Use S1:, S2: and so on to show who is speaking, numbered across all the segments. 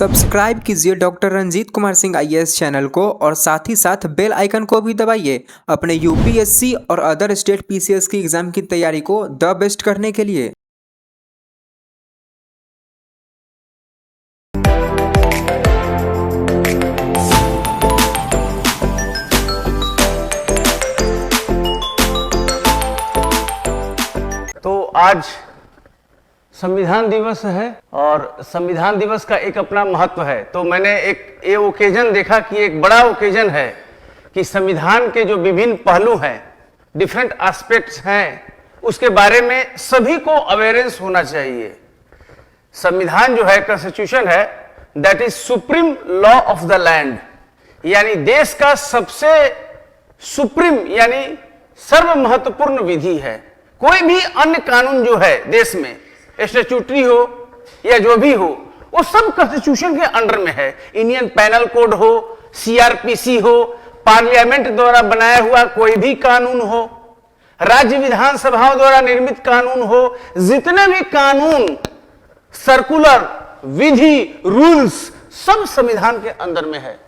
S1: Subscribe कीजिए doctor Ranjeet Kumar Singh IAS channel को और साथ ही साथ बेल आइकन को भी दबाइए अपने यूपीएससी और अदर स्टेट पीसीएस की एग्जाम की तैयारी को द बेस्ट करने के लिए।
S2: तो आज संविधान दिवस है और संविधान दिवस का एक अपना महत्व है। तो मैंने एक ये ओकेजन देखा कि एक बड़ा ओकेजन है कि संविधान के जो विभिन्न पहलू हैं, डिफरेंट एस्पेक्ट्स हैं, उसके बारे में सभी को अवेयरनेस होना चाहिए। संविधान जो है, कॉन्स्टिट्यूशन है, that is supreme law of the land, यानी देश का सबसे सुप्रीम यानी सर्व महत्वपूर्ण विधि है। कोई भी अन्य कानून जो है देश में, स्टैट्यूटरी हो या जो भी हो, वो सब कॉन्स्टिट्यूशन के अंडर में है। इंडियन पैनल कोड हो, सीआरपीसी हो, पार्लियामेंट द्वारा बनाया हुआ कोई भी कानून हो, राज्य विधानसभाओं द्वारा निर्मित कानून हो, जितने भी कानून, सर्कुलर, विधि, रूल्स, सब संविधान के अंदर में है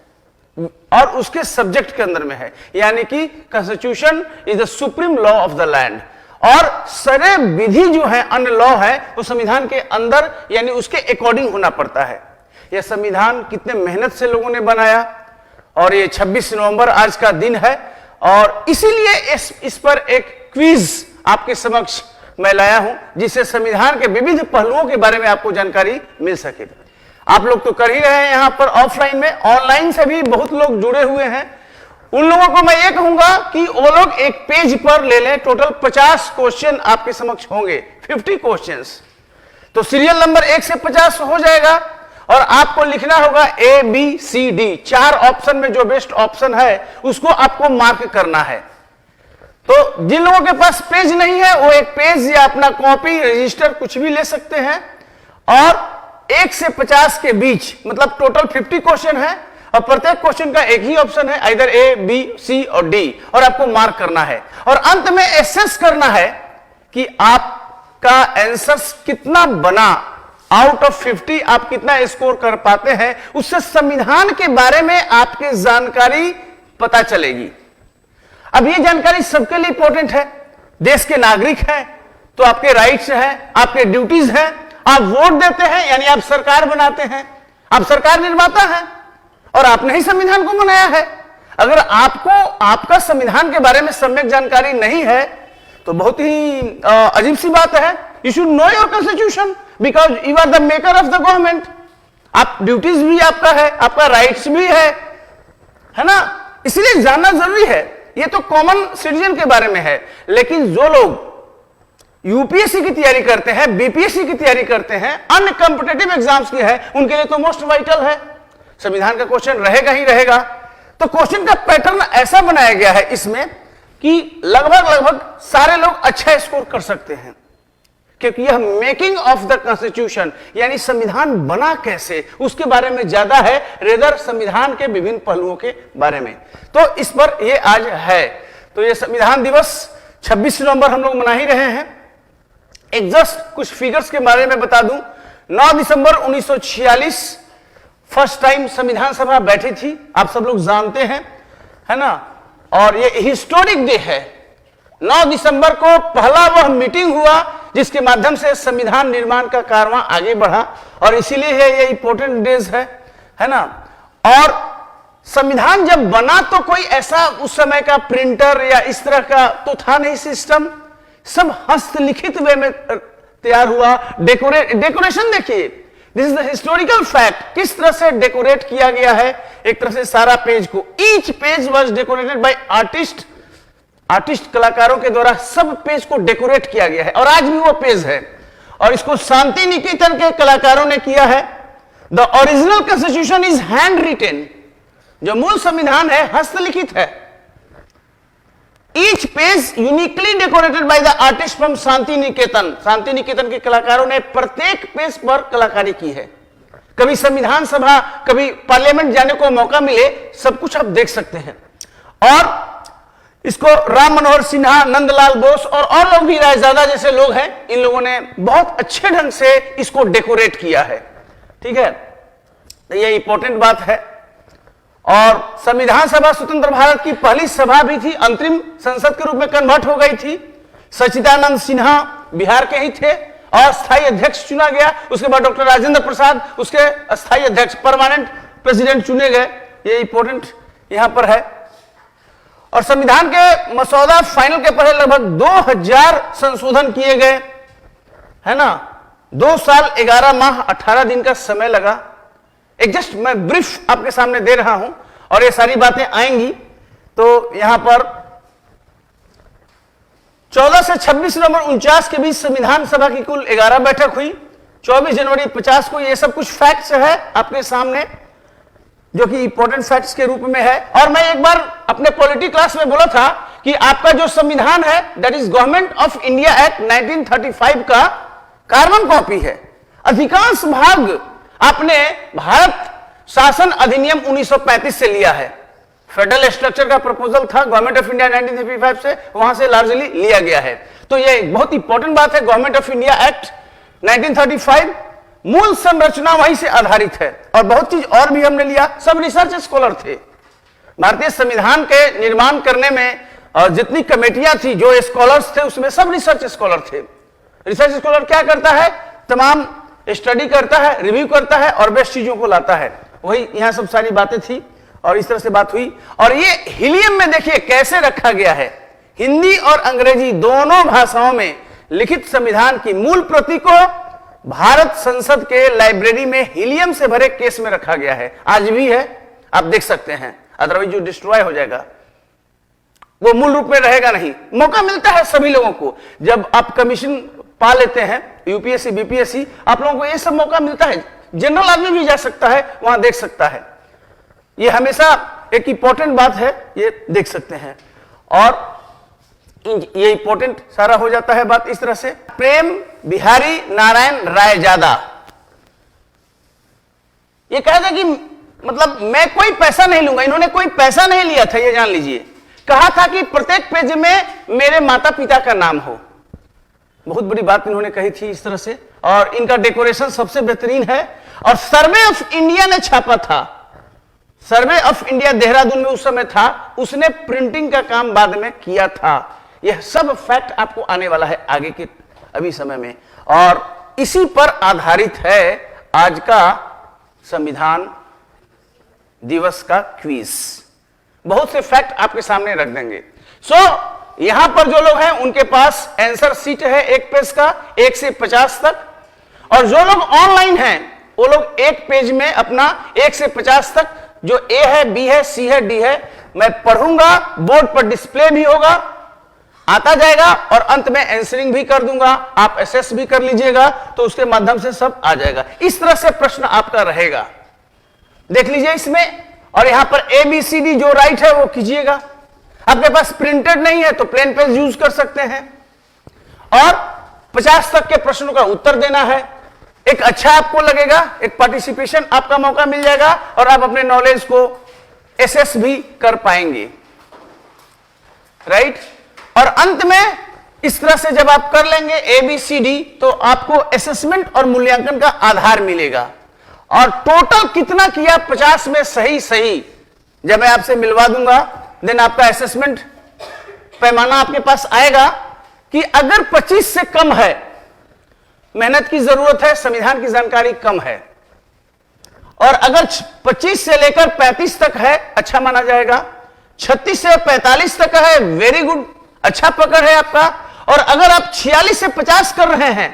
S2: और उसके सब्जेक्ट के अंदर में है। यानी कि constitution is the supreme law of the land. और सारे विधि जो है, अन्य लॉ है, वो संविधान के अंदर यानी उसके अकॉर्डिंग होना पड़ता है। यह संविधान कितने मेहनत से लोगों ने बनाया और ये 26 नवंबर आज का दिन है और इसीलिए इस पर एक क्विज आपके समक्ष मैं लाया हूं, जिससे संविधान के विविध पहलुओं के बारे में आपको जानकारी मिल सके। आप लोग तो कर ही रहे हैं यहां पर ऑफलाइन में, ऑनलाइन से भी बहुत लोग जुड़े हुए हैं। उन लोगों को मैं ये कहूंगा कि वो लोग एक पेज पर ले लें। टोटल 50 क्वेश्चन आपके समक्ष होंगे, 50 क्वेश्चंस। तो सीरियल नंबर 1 से 50 हो जाएगा और आपको लिखना होगा A B C D, 4 option में जो बेस्ट ऑप्शन है उसको आपको मार्क करना है। तो जिन लोगों के पास पेज नहीं है वो एक पेज या अपना कॉपी, रजिस्टर कुछ भी ले सकते हैं और 1 से 50 के बीच, मतलब टोटल 50 क्वेश्चन है और प्रत्येक क्वेश्चन का एक ही ऑप्शन है, इधर ए, बी, सी और डी, और आपको मार्क करना है और अंत में एसेस करना है कि आपका आंसर कितना बना। आउट ऑफ 50 आप कितना स्कोर कर पाते हैं, उससे संविधान के बारे में आपकी जानकारी पता चलेगी। अब ये जानकारी सबके लिए इंपॉर्टेंट है। देश के नागरिक हैं तो आपके राइट्स हैं, आपके ड्यूटीज हैं। आप वोट देते हैं यानी आप सरकार बनाते हैं, आप सरकार निर्माता हैं और आपने ही संविधान को बनाया है। अगर आपको आपका संविधान के बारे में सम्यक जानकारी नहीं है तो बहुत ही अजीब सी बात है। You should know your constitution because you are the maker of the government. आप ड्यूटीज भी आपका है, आपका राइट्स भी है ना, इसलिए जानना जरूरी है। ये तो कॉमन सिटीजन के बारे में है, लेकिन जो लोग यूपीएससी की तैयारी करते हैं, बीपीएससी की तैयारी करते हैं, अन्य कॉम्पिटिटिव एग्जाम्स की है, उनके लिए तो मोस्ट वाइटल है। संविधान का क्वेश्चन रहेगा ही रहेगा। तो क्वेश्चन का पैटर्न ऐसा बनाया गया है इसमें कि लगभग सारे लोग अच्छा स्कोर कर सकते हैं, क्योंकि यह मेकिंग ऑफ द कॉन्स्टिट्यूशन यानी संविधान बना कैसे उसके बारे में ज्यादा है, रेदर संविधान के विभिन्न पहलुओं के बारे में। तो इस पर यह आज है। तो यह संविधान दिवस 26 नवंबर हम लोग मना ही रहे हैं। एक जस्ट कुछ फिगर्स के बारे में बता दूं। 9 दिसंबर 1946 फर्स्ट टाइम संविधान सभा बैठी थी, आप सब लोग जानते हैं, है ना, और ये हिस्टोरिक डे है। 9 दिसंबर को पहला वह मीटिंग हुआ जिसके माध्यम से संविधान निर्माण का कारवां आगे बढ़ा और इसीलिए ये इंपॉर्टेंट डेज है ना। और संविधान जब बना तो कोई ऐसा उस समय का प्रिंटर या इस तरह का तो था नहीं सिस्टम, सब हस्तलिखित वे में तैयार हुआ। डेकोरेशन देखिए, this is the historical fact, किस तरह से डेकोरेट किया गया है। एक तरह से सारा पेज को, each page was decorated by artist कलाकारों के द्वारा सब पेज को डेकोरेट किया गया है और आज भी वो पेज है। और इसको शांति निकेतन के कलाकारों ने किया है। The original constitution is hand retain, जो मूल संविधान है हस्तलिखित है। Each page uniquely decorated by the artist from Shanti Niketan. Shanti Niketan के कलाकारों ने प्रत्येक पेज पर कलाकारी की है। कभी संविधान सभा, कभी पार्लियामेंट जाने को मौका मिले, सब कुछ आप देख सकते हैं। और इसको राम मनोहर सिन्हा, नंदलाल बोस और लोग भी, रायजादा जैसे लोग हैं, इन लोगों ने बहुत अच्छे ढंग से इसको डेकोरेट किया है। ठीक है, तो ये इंपॉर्टेंट बात है। और संविधान सभा स्वतंत्र भारत की पहली सभा भी थी, अंतरिम संसद के रूप में कन्वर्ट हो गई थी। सच्चिदानंद सिन्हा बिहार के ही थे और स्थायी अध्यक्ष चुना गया। उसके बाद डॉक्टर राजेंद्र प्रसाद उसके अस्थायी अध्यक्ष, परमानेंट प्रेसिडेंट चुने गए। ये इंपॉर्टेंट यहां पर है। और संविधान के मसौदा फाइनल के पहले लगभग 2000 संशोधन किए गए, है ना। 2 साल 11 माह 18 दिन का समय लगा। एक जस्ट मैं ब्रीफ आपके सामने दे रहा हूं और ये सारी बातें आएंगी। तो यहां पर 14 से 26 नवंबर 49 के बीच संविधान सभा की कुल 11 बैठक हुई। 24 जनवरी 50 को ये सब कुछ फैक्ट्स है आपके सामने, जो कि इंपॉर्टेंट फैक्ट्स के रूप में है। और मैं एक बार अपने पॉलिटी क्लास में बोला था कि आपका जो संविधान है that is government of India act 1935 का कार्बन कॉपी है। अधिकांश भाग आपने भारत शासन अधिनियम 1935 से लिया है। फेडरल स्ट्रक्चर का प्रपोजल था गवर्नमेंट ऑफ इंडिया 1935 से, वहां से लार्जली लिया गया है। तो ये बहुत इंपॉर्टेंट बात है। गवर्नमेंट ऑफ इंडिया एक्ट 1935 मूल संरचना वहीं से आधारित है। और बहुत चीज और भी हमने लिया, सब रिसर्च स्कॉलर थे। भारतीय संविधान के निर्माण करने में और जितनी कमेटियां थी, जो स्कॉलर्स थे, उसमें सब रिसर्च स्कॉलर थे। रिसर्च स्कॉलर क्या करता है? तमाम स्टडी करता है, रिव्यू करता है और बेस्ट चीजों को लाता है। वही यहां सब सारी बातें थी और इस तरह से बात हुई। और ये हीलियम में देखिए कैसे रखा गया है। हिंदी और अंग्रेजी दोनों भाषाओं में लिखित संविधान की मूल प्रति को भारत संसद के लाइब्रेरी में हीलियम से भरे केस में रखा गया है। आज भी है, आप देख सकते हैं। अदरवाइज जो डिस्ट्रॉय हो जाएगा वो मूल रूप में रहेगा नहीं। मौका मिलता है सभी लोगों को, जब आप कमीशन पा लेते हैं, यूपीएससी बीपीएससी, आप लोगों को ये सब मौका मिलता है। जनरल आदमी भी जा सकता है, वहां देख सकता है। ये हमेशा एक इंपॉर्टेंट बात है, ये देख सकते हैं। और ये इंपॉर्टेंट सारा हो जाता है बात इस तरह से। प्रेम बिहारी नारायण रायजादा ये कहता कि मतलब मैं कोई पैसा नहीं लूंगा। इन्होंने कोई पैसा नहीं लिया था, ये जान लीजिए। कहा था कि प्रत्येक पेज में मेरे माता पिता का नाम हो। बहुत बड़ी बात इन्होंने कही थी इस तरह से। और इनका डेकोरेशन सबसे बेहतरीन है। और सर्वे ऑफ इंडिया ने छापा था। सर्वे ऑफ इंडिया देहरादून में उस समय था, उसने प्रिंटिंग का काम बाद में किया था। यह सब फैक्ट आपको आने वाला है आगे के अभी समय में। और इसी पर आधारित है आज का संविधान दिवस का क्विज। बहुत से फैक्ट आपके सामने रख देंगे। यहां पर जो लोग हैं उनके पास आंसर शीट है एक पेज का, 1 से 50 तक। और जो लोग ऑनलाइन हैं वो लोग एक पेज में अपना 1 से 50 तक, जो ए है, बी है, सी है, डी है, मैं पढ़ूंगा, बोर्ड पर डिस्प्ले भी होगा, आता जाएगा और अंत में आंसरिंग भी कर दूंगा। आप असेस भी कर लीजिएगा, तो उसके माध्यम से सब आ जाएगा। इस तरह से प्रश्न आपका रहेगा, देख लीजिए इसमें। और यहां पर ए बी सी डी जो राइट है वो कीजिएगा। आपके पास प्रिंटेड नहीं है तो प्लेन पेज यूज कर सकते हैं। और 50 तक के प्रश्नों का उत्तर देना है। एक अच्छा आपको लगेगा, एक पार्टिसिपेशन आपका मौका मिल जाएगा और आप अपने नॉलेज को एसेस भी कर पाएंगे, राइट। और अंत में इस तरह से जब आप कर लेंगे ए बी सी डी, तो आपको असेसमेंट और मूल्यांकन का आधार मिलेगा। और टोटल कितना किया 50 में सही सही जब मैं आपसे मिलवा दूंगा, देन आपका असेसमेंट पैमाना आपके पास आएगा कि अगर 25 से कम है, मेहनत की जरूरत है, संविधान की जानकारी कम है। और अगर 25 से लेकर 35 तक है, अच्छा माना जाएगा। 36 से 45 तक है, वेरी गुड, अच्छा पकड़ है आपका। और अगर आप 46 से 50 कर रहे हैं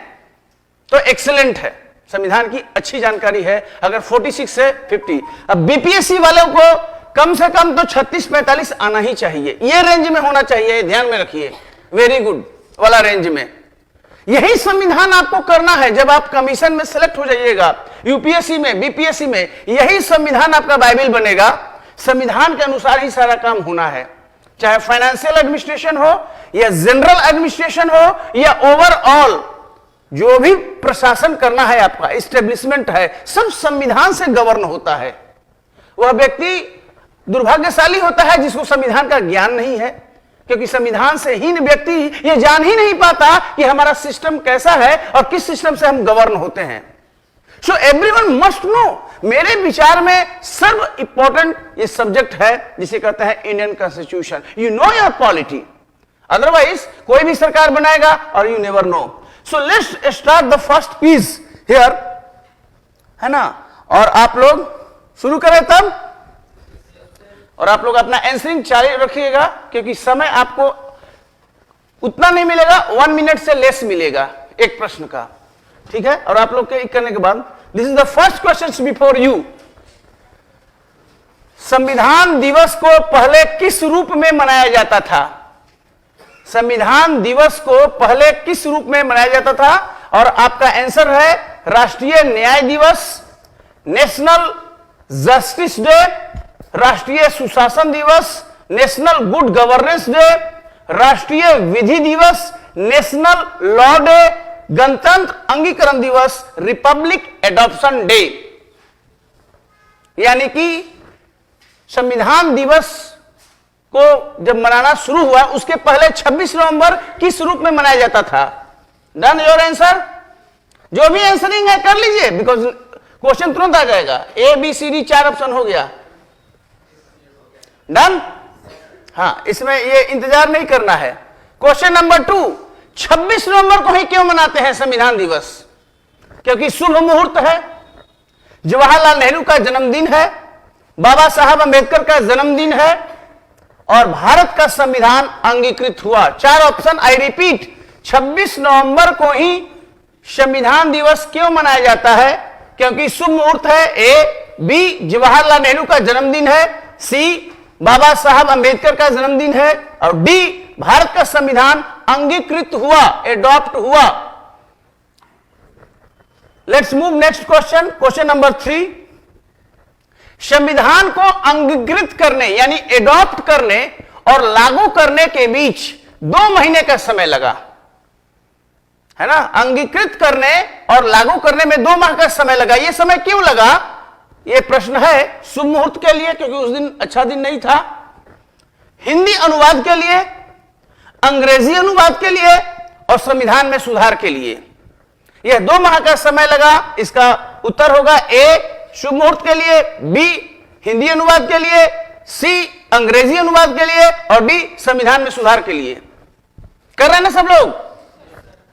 S2: तो एक्सीलेंट है, संविधान की अच्छी जानकारी है। अगर 46 से 50, अब बीपीएससी वालों को कम से कम तो 36-45 आना ही चाहिए। ये रेंज में होना चाहिए, ध्यान में रखिए, वेरी गुड वाला रेंज में। यही संविधान आपको करना है। जब आप कमीशन में सेलेक्ट हो जाइएगा, यूपीएससी में, बीपीएससी में, यही संविधान आपका बाइबल बनेगा। संविधान के अनुसार ही सारा काम होना है, चाहे फाइनेंशियल एडमिनिस्ट्रेशन हो या जनरल एडमिनिस्ट्रेशन हो या ओवरऑल जो भी प्रशासन करना है, आपका एस्टेब्लिशमेंट है, सब संविधान से गवर्न होता है। वह व्यक्ति दुर्भाग्यशाली होता है जिसको संविधान का ज्ञान नहीं है, क्योंकि संविधान से हीन व्यक्ति यह जान ही नहीं पाता कि हमारा सिस्टम कैसा है और किस सिस्टम से हम गवर्न होते हैं। सो एवरीवन मस्ट नो मेरे विचार में सर्व इंपॉर्टेंट ये सब्जेक्ट है जिसे कहते हैं Indian constitution. You know your polity, otherwise कोई भी सरकार बनाएगा और you never know. So let's start the first piece here, है ना, और आप लोग शुरू करें तब, और आप लोग अपना आंसरिंग जारी रखिएगा क्योंकि समय आपको उतना नहीं मिलेगा, 1 मिनट से लेस मिलेगा एक प्रश्न का, ठीक है। और आप लोग के करने के बाद this is the first question before you. संविधान दिवस को पहले किस रूप में मनाया जाता था? संविधान दिवस को पहले किस रूप में मनाया जाता था? और आपका आंसर है राष्ट्रीय न्याय दिवस, नेशनल जस्टिस डे, राष्ट्रीय सुशासन दिवस, नेशनल गुड गवर्नेंस डे, राष्ट्रीय विधि दिवस, नेशनल लॉ डे, गणतंत्र अंगीकरण दिवस, रिपब्लिक एडॉप्शन डे। यानी कि संविधान दिवस को जब मनाना शुरू हुआ उसके पहले 26 नवंबर किस रूप में मनाया जाता था? Done your answer? जो भी आंसरिंग है कर लीजिए बिकॉज क्वेश्चन तुरंत आ जाएगा। A B C D 4 option हो गया। डन? हाँ, इसमें ये इंतजार नहीं करना है। क्वेश्चन नंबर 2, 26 नवंबर को ही क्यों मनाते हैं संविधान दिवस? क्योंकि शुभ मुहूर्त है, जवाहरलाल नेहरू का जन्मदिन है, बाबा साहब अंबेडकर का जन्मदिन है और भारत का संविधान अंगीकृत हुआ। 4 ऑप्शन, आई रिपीट, 26 नवंबर को ही संविधान दिवस क्यों मनाया जाता है? क्योंकि शुभ मुहूर्त है, ए, बी, जवाहरलाल नेहरू का जन्मदिन है, सी, बाबा साहब अंबेडकर का जन्मदिन है और डी, भारत का संविधान अंगीकृत हुआ, एडॉप्ट हुआ। Let's move next question, question number 3। संविधान को अंगीकृत करने यानी एडॉप्ट करने और लागू करने के बीच 2 महीने का समय लगा, है ना। अंगीकृत करने और लागू करने में 2 माह का समय लगा। यह समय क्यों लगा? यह प्रश्न है शुभ मुहूर्त के लिए क्योंकि उस दिन अच्छा दिन नहीं था, हिंदी अनुवाद के लिए, अंग्रेजी अनुवाद के लिए और संविधान में सुधार के लिए। यह 2 माह का समय लगा। इसका उत्तर होगा ए, शुभ मुहूर्त के लिए, बी, हिंदी अनुवाद के लिए, सी, अंग्रेजी अनुवाद के लिए और डी, संविधान में सुधार के लिए। कर रहे हैं ना सब लोग?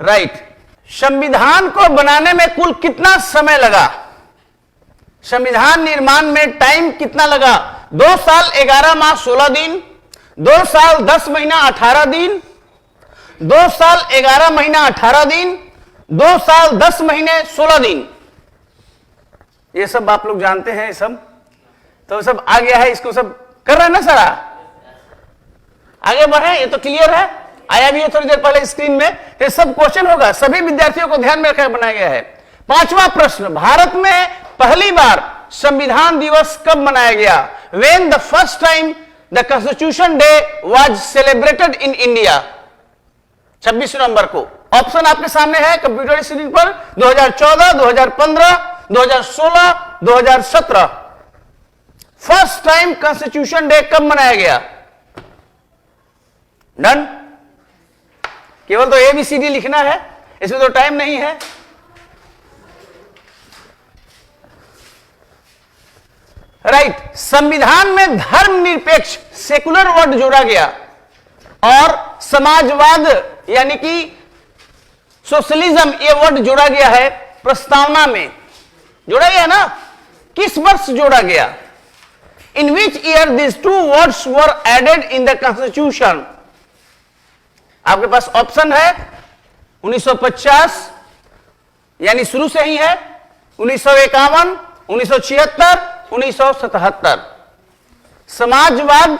S2: राइट। संविधान को बनाने में कुल कितना समय लगा? संविधान निर्माण में टाइम कितना लगा? 2 साल 11 माह 16 दिन, 2 साल 10 महीना 18 दिन, 2 साल 11 महीना 18 दिन, 2 साल 10 महीने 16 दिन। ये सब आप लोग जानते हैं, सब तो सब आ गया है। इसको सब कर रहे हैं ना सारा? आगे बढ़े, ये तो क्लियर है, आया भी है थोड़ी देर पहले स्क्रीन में। ये सब क्वेश्चन होगा, सभी विद्यार्थियों को ध्यान में रखकर बनाया गया है। 5वां प्रश्न, भारत में पहली बार संविधान दिवस कब मनाया गया? When the first time the Constitution Day was celebrated in India? 26 नवंबर को। ऑप्शन आपके सामने है कंप्यूटर स्क्रीन पर। 2014, 2015, 2016, 2017। फर्स्ट टाइम कॉन्स्टिट्यूशन डे कब मनाया गया? डन? केवल तो ABCD लिखना है, इसमें तो टाइम नहीं है। राइट। संविधान में धर्मनिरपेक्ष सेकुलर वर्ड जोड़ा गया और समाजवाद यानी कि सोशलिज्म ये वर्ड जोड़ा गया है प्रस्तावना में। जोड़ा गया ना? किस वर्ष जोड़ा गया? In which year this 2 words were added in the constitution? आपके पास ऑप्शन है 1950 यानी शुरू से ही है, 1951, 1976, 1977। समाजवाद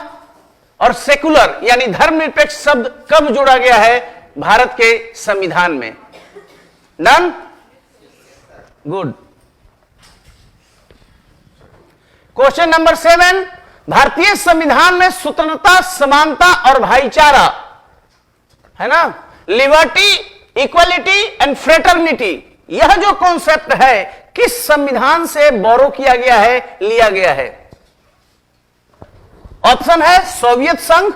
S2: और सेकुलर यानी धर्मनिरपेक्ष शब्द कब जोड़ा गया है भारत के संविधान में? डन? गुड। क्वेश्चन नंबर 7, भारतीय संविधान में स्वतंत्रता, समानता और भाईचारा, है ना, लिबर्टी, इक्वलिटी एंड फ्रेटर्निटी, यह जो कॉन्सेप्ट है किस संविधान से बोरो किया गया है, लिया गया है? ऑप्शन है सोवियत संघ,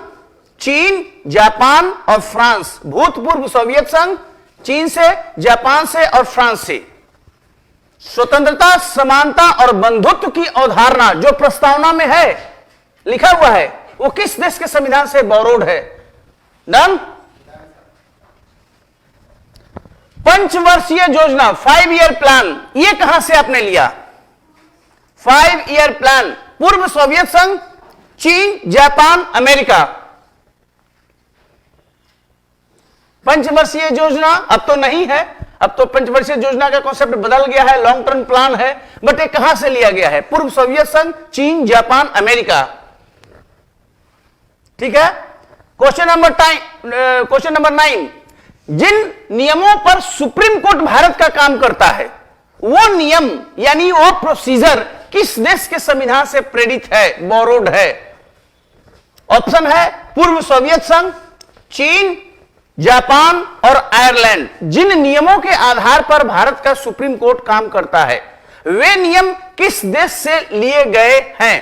S2: चीन, जापान और फ्रांस। भूतपूर्व सोवियत संघ, चीन से, जापान से और फ्रांस से। स्वतंत्रता, समानता और बंधुत्व की अवधारणा जो प्रस्तावना में है, लिखा हुआ है, वो किस देश के संविधान से बोरोड है? डन। पंचवर्षीय योजना, 5 ईयर प्लान, ये कहां से आपने लिया? 5 ईयर प्लान, पूर्व सोवियत संघ, चीन, जापान, अमेरिका। पंचवर्षीय योजना अब तो नहीं है, अब तो पंचवर्षीय योजना का कॉन्सेप्ट बदल गया है, लॉन्ग टर्म प्लान है, बट ये कहां से लिया गया है? पूर्व सोवियत संघ, चीन, जापान, अमेरिका। ठीक है। क्वेश्चन नंबर 9, जिन नियमों पर सुप्रीम कोर्ट भारत का काम करता है, वो नियम यानी वो प्रोसीजर किस देश के संविधान से प्रेरित है, बोरोड है? ऑप्शन है पूर्व सोवियत संघ, चीन, जापान और आयरलैंड। जिन नियमों के आधार पर भारत का सुप्रीम कोर्ट काम करता है, वे नियम किस देश से लिए गए हैं?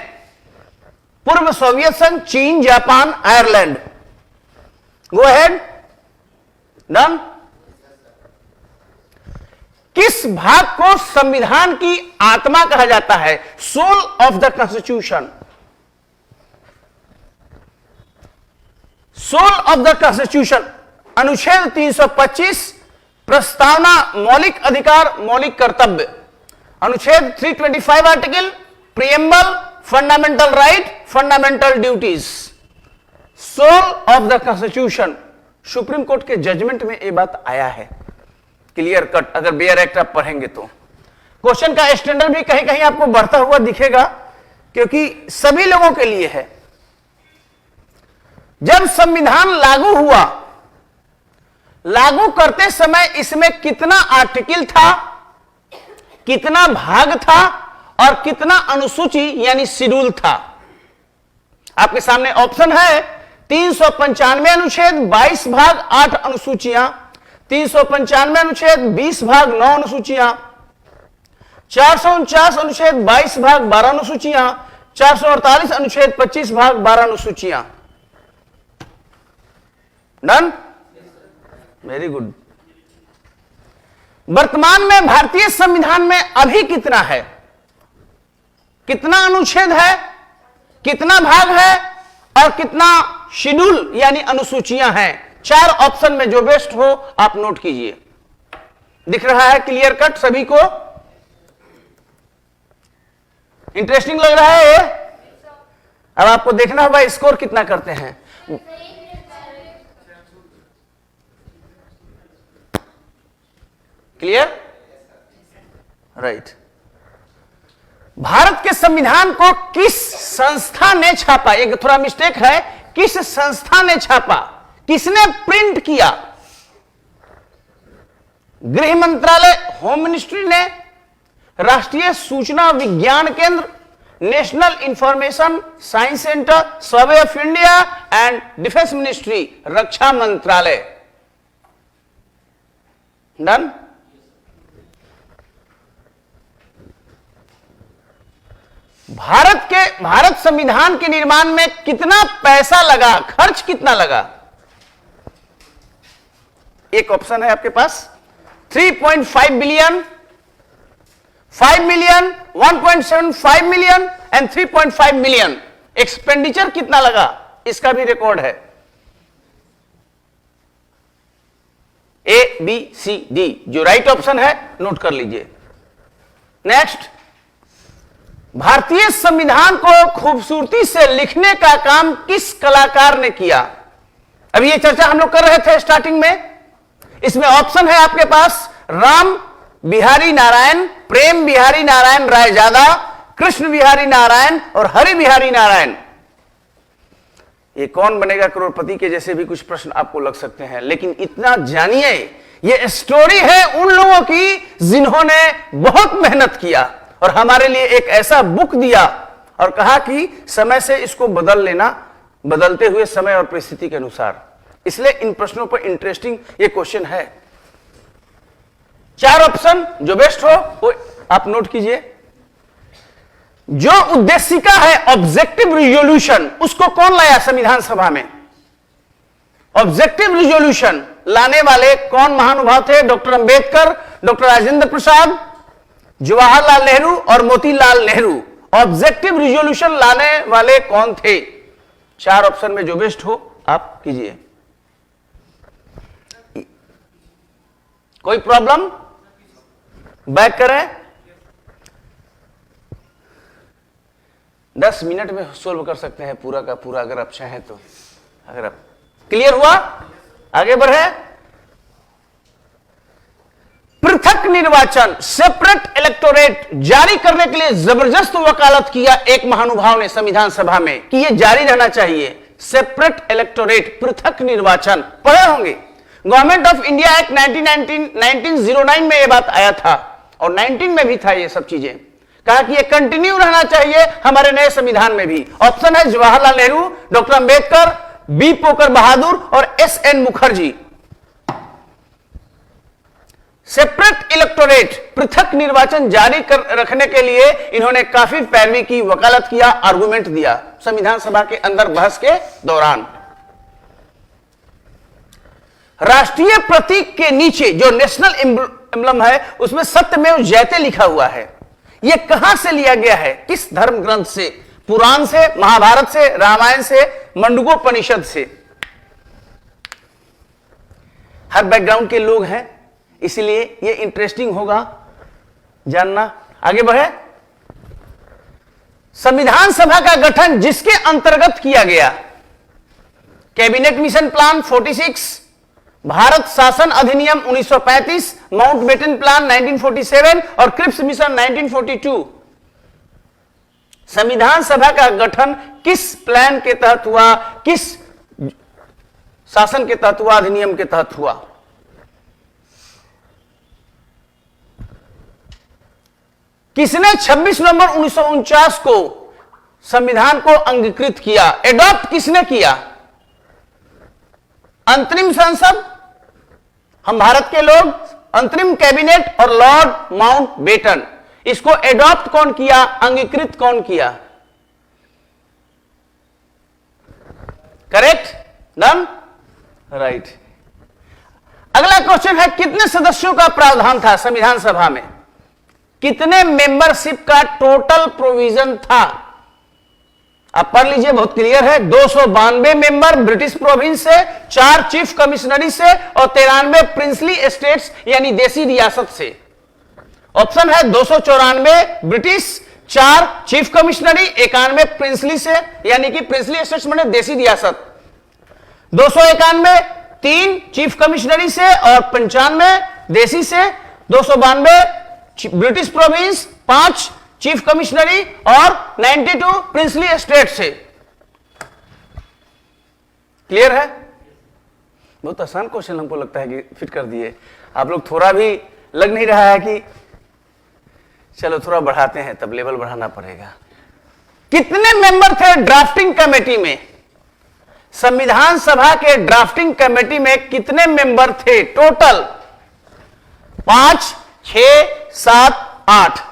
S2: पूर्व सोवियत संघ, चीन, Japan, Ireland. Go ahead. Done. किस भाग को संविधान की आत्मा कहा जाता है? Soul of the constitution. Soul of the constitution, अनुच्छेद 325, प्रस्तावना, मौलिक अधिकार, मौलिक कर्तव्य। अनुच्छेद 325 article, preamble, fundamental right, fundamental duties. Soul of the constitution, supreme court के जजमेंट में यह बात आया है, क्लियर कट। अगर बेयर एक्ट आप पढ़ेंगे तो क्वेश्चन का स्टैंडर्ड भी कहीं कहीं आपको बढ़ता हुआ दिखेगा, क्योंकि सभी लोगों के लिए है। जब संविधान लागू हुआ, लागू करते समय इसमें कितना आर्टिकल था, कितना भाग था और कितना अनुसूची यानी शेड्यूल था? आपके सामने ऑप्शन है 395 अनुच्छेद 22 भाग 8 अनुसूचियां, 395 अनुच्छेद 20 भाग 9 अनुसूचियां, 449 अनुच्छेद 22 भाग 12 अनुसूचियां, 448 अनुच्छेद 25 भाग 12 अनुसूचियां। डन। Very good. वर्तमान में भारतीय संविधान में अभी कितना है, कितना अनुच्छेद है, कितना भाग है और कितना शेड्यूल यानी अनुसूचियां हैं? 4 ऑप्शन में जो बेस्ट हो आप नोट कीजिए। दिख रहा है क्लियर कट सभी को? इंटरेस्टिंग लग रहा है? अब आपको देखना होगा स्कोर कितना करते हैं। क्लियर? राइट। भारत के संविधान को किस संस्था ने छापा? एक थोड़ा मिस्टेक है, किस संस्था ने छापा, किसने प्रिंट किया? गृह मंत्रालय, होम मिनिस्ट्री ने, राष्ट्रीय सूचना विज्ञान केंद्र, national information science centre, survey of India and defence ministry, रक्षा मंत्रालय। डन। भारत संविधान के निर्माण में कितना पैसा लगा, खर्च कितना लगा? एक ऑप्शन है आपके पास 3.5 billion, 5 million, 1.75 million and 3.5 million. Expenditure कितना लगा, इसका भी रिकॉर्ड है। ए, बी, सी, डी जो राइट ऑप्शन है नोट कर लीजिए। नेक्स्ट, भारतीय संविधान को खूबसूरती से लिखने का काम किस कलाकार ने किया? अभी ये चर्चा हम लोग कर रहे थे स्टार्टिंग में। इसमें ऑप्शन है आपके पास राम बिहारी नारायण, प्रेम बिहारी नारायण रायजादा, कृष्ण बिहारी नारायण और हरि बिहारी नारायण। ये कौन बनेगा करोड़पति के जैसे भी कुछ प्रश्न आपको लग सकते हैं, लेकिन इतना जानिए ये स्टोरी है उन लोगों की जिन्होंने बहुत मेहनत किया और हमारे लिए एक ऐसा बुक दिया और कहा कि समय से इसको बदल लेना, बदलते हुए समय और परिस्थिति के अनुसार। इसलिए इन प्रश्नों पर इंटरेस्टिंग ये क्वेश्चन है। 4 ऑप्शन जो बेस्ट हो वो आप नोट कीजिए। जो उद्देशिका है ऑब्जेक्टिव रिजोल्यूशन, उसको कौन लाया संविधान सभा में? ऑब्जेक्टिव रिजोल्यूशन लाने वाले कौन महानुभाव थे? डॉक्टर अंबेडकर, डॉक्टर राजेंद्र प्रसाद, जवाहरलाल नेहरू और मोतीलाल नेहरू। ऑब्जेक्टिव रिजोल्यूशन लाने वाले कौन थे? 4 ऑप्शन में जो बेस्ट हो आप कीजिए। कोई प्रॉब्लम? बैक करें। 10 मिनट में सोल्व कर सकते हैं पूरा का पूरा, अगर आप चाहें तो। अगर आप क्लियर हुआ, आगे बढ़े। पृथक निर्वाचन, सेपरेट इलेक्टोरेट जारी करने के लिए जबरदस्त वकालत किया एक महानुभाव ने संविधान सभा में कि यह जारी रहना चाहिए। सेपरेट इलेक्टोरेट, पृथक निर्वाचन, पढ़े होंगे। गवर्नमेंट ऑफ इंडिया एक्ट 1909 में यह बात आया था और 19 में भी था ये सब चीजें। कहा कि ये कंटिन्यू रहना चाहिए हमारे नए संविधान में भी। ऑप्शन है जवाहरलाल नेहरू, डॉक्टर अंबेडकर, बी पोकर बहादुर और एस.एन. मुखर्जी। सेपरेट इलेक्टोरेट, पृथक निर्वाचन जारी कर रखने के लिए इन्होंने काफी पैरवी की, वकालत किया, आर्गुमेंट दिया संविधान सभा के अंदर बहस के दौरान। राष्ट्रीय प्रतीक के नीचे जो नेशनल एम्ब्लम है उसमें सत्यमेव जयते लिखा हुआ है। यह कहां से लिया गया है? किस धर्म ग्रंथ से? पुराण से, महाभारत से, रामायण से, मंडूकोपनिषद से। हर बैकग्राउंड के लोग हैं, इसलिए यह इंटरेस्टिंग होगा जानना। आगे बढ़े। संविधान सभा का गठन जिसके अंतर्गत किया गया? कैबिनेट मिशन प्लान 46, भारत शासन अधिनियम 1935, माउंटबेटन प्लान 1947 और क्रिप्स मिशन 1942। संविधान सभा का गठन किस प्लान के तहत हुआ, किस शासन के तहत हुआ, अधिनियम के तहत हुआ? किसने 26 नवंबर 1949 को संविधान को अंगीकृत किया? एडॉप्ट किसने किया? अंतरिम संसद, हम भारत के लोग, अंतरिम कैबिनेट और लॉर्ड माउंटबेटन। इसको एडॉप्ट कौन किया, अंगीकृत कौन किया? Correct, done, right. अगला क्वेश्चन है कितने सदस्यों का प्रावधान था संविधान सभा में? कितने मेंबरशिप का टोटल प्रोविजन था? आप पढ़ लीजिए, बहुत क्लियर है। 292 मेंबर ब्रिटिश प्रोविंस से, 4 चीफ कमिश्नरी से और 93 प्रिंसली स्टेट्स यानी देसी रियासत से। ऑप्शन है 294 ब्रिटिश, 4 चीफ कमिश्नरी, 91 प्रिंसली से यानी कि प्रिंसली स्टेट्स माने देसी रियासत, 291 3 चीफ कमिश्नरी से और 95 देसी से, 292 ब्रिटिश प्रोविंस, 5 चीफ कमिश्नरी और 92 प्रिंसली स्टेट से। क्लियर है? बहुत आसान क्वेश्चन हमको लगता है कि फिट कर दिए आप लोग। थोड़ा भी लग नहीं रहा है कि चलो थोड़ा बढ़ाते हैं, तब लेवल बढ़ाना पड़ेगा। कितने मेंबर थे ड्राफ्टिंग कमेटी में? संविधान सभा के ड्राफ्टिंग कमेटी में कितने मेंबर थे टोटल? 5, 6, 7, 8।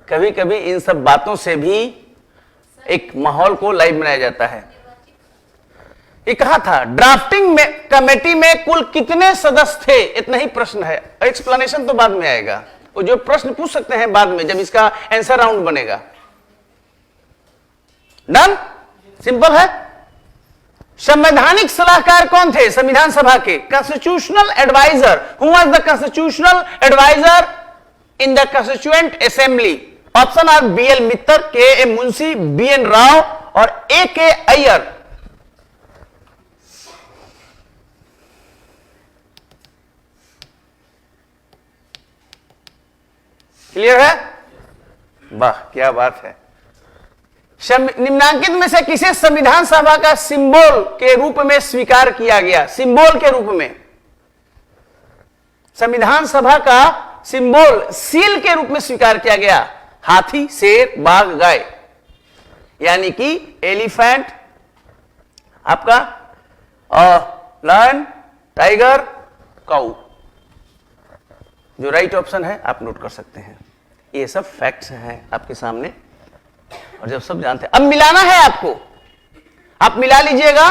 S2: कभी कभी इन सब बातों से भी एक माहौल को लाइव बनाया जाता है। ये कहा था ड्राफ्टिंग कमेटी में कुल कितने सदस्य थे? इतना ही प्रश्न है, एक्सप्लेनेशन तो बाद में आएगा। वो जो प्रश्न पूछ सकते हैं बाद में जब इसका आंसर राउंड बनेगा। डन, सिंपल है। संवैधानिक सलाहकार कौन थे संविधान सभा के? Constitutional adviser. Who was the constitutional adviser in the constituent assembly? Option are B L. Mitter, K A. Munshi, B N. Rau और ए.के. अय्यर। क्लियर है? वाह क्या बात है। निम्नांकित में से किसे संविधान सभा का सिंबल के रूप में स्वीकार किया गया? सिंबल के रूप में संविधान सभा का सिंबल सील के रूप में स्वीकार किया गया। हाथी, शेर, बाघ, गाय, यानी कि एलिफेंट आपका और लायन, टाइगर, काऊ। जो राइट ऑप्शन है आप नोट कर सकते हैं। ये सब फैक्ट्स हैं आपके सामने और जब सब जानते हैं। अब मिलाना है आपको, आप मिला लीजिएगा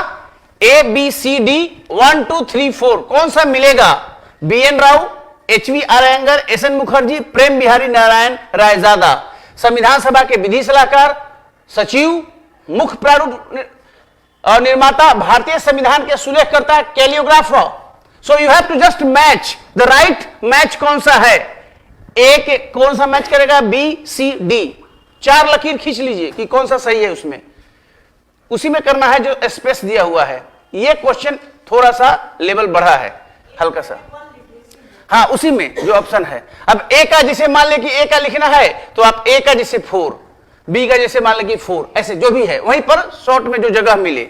S2: A B C D 1 2 3 4। कौन सा मिलेगा? B N. Rau, HV Ayyangar, SN Mukherjee, Prem Behari Narain Raizada. संविधान सभा के विधि सलाहकार, सचिव, मुख्य प्रारूप और निर्माता, भारतीय संविधान के सुलेखकर्ता, calligrapher. So you have to just match the right match. कौन सा है? ए के कौन सा मैच करेगा? B, C, D. 4 लकीर खींच लीजिए कि कौन सा सही है, उसमें उसी में करना है जो स्पेस दिया हुआ है। ये क्वेश्चन थोड़ा सा लेवल बढ़ा है, हल्का सा। हाँ, उसी में जो ऑप्शन है। अब ए का जिसे मान ले कि ए का लिखना है तो आप ए का जैसे 4, बी का जैसे मान ले कि 4, ऐसे जो भी है वहीं पर शॉर्ट में जो जगह मिले।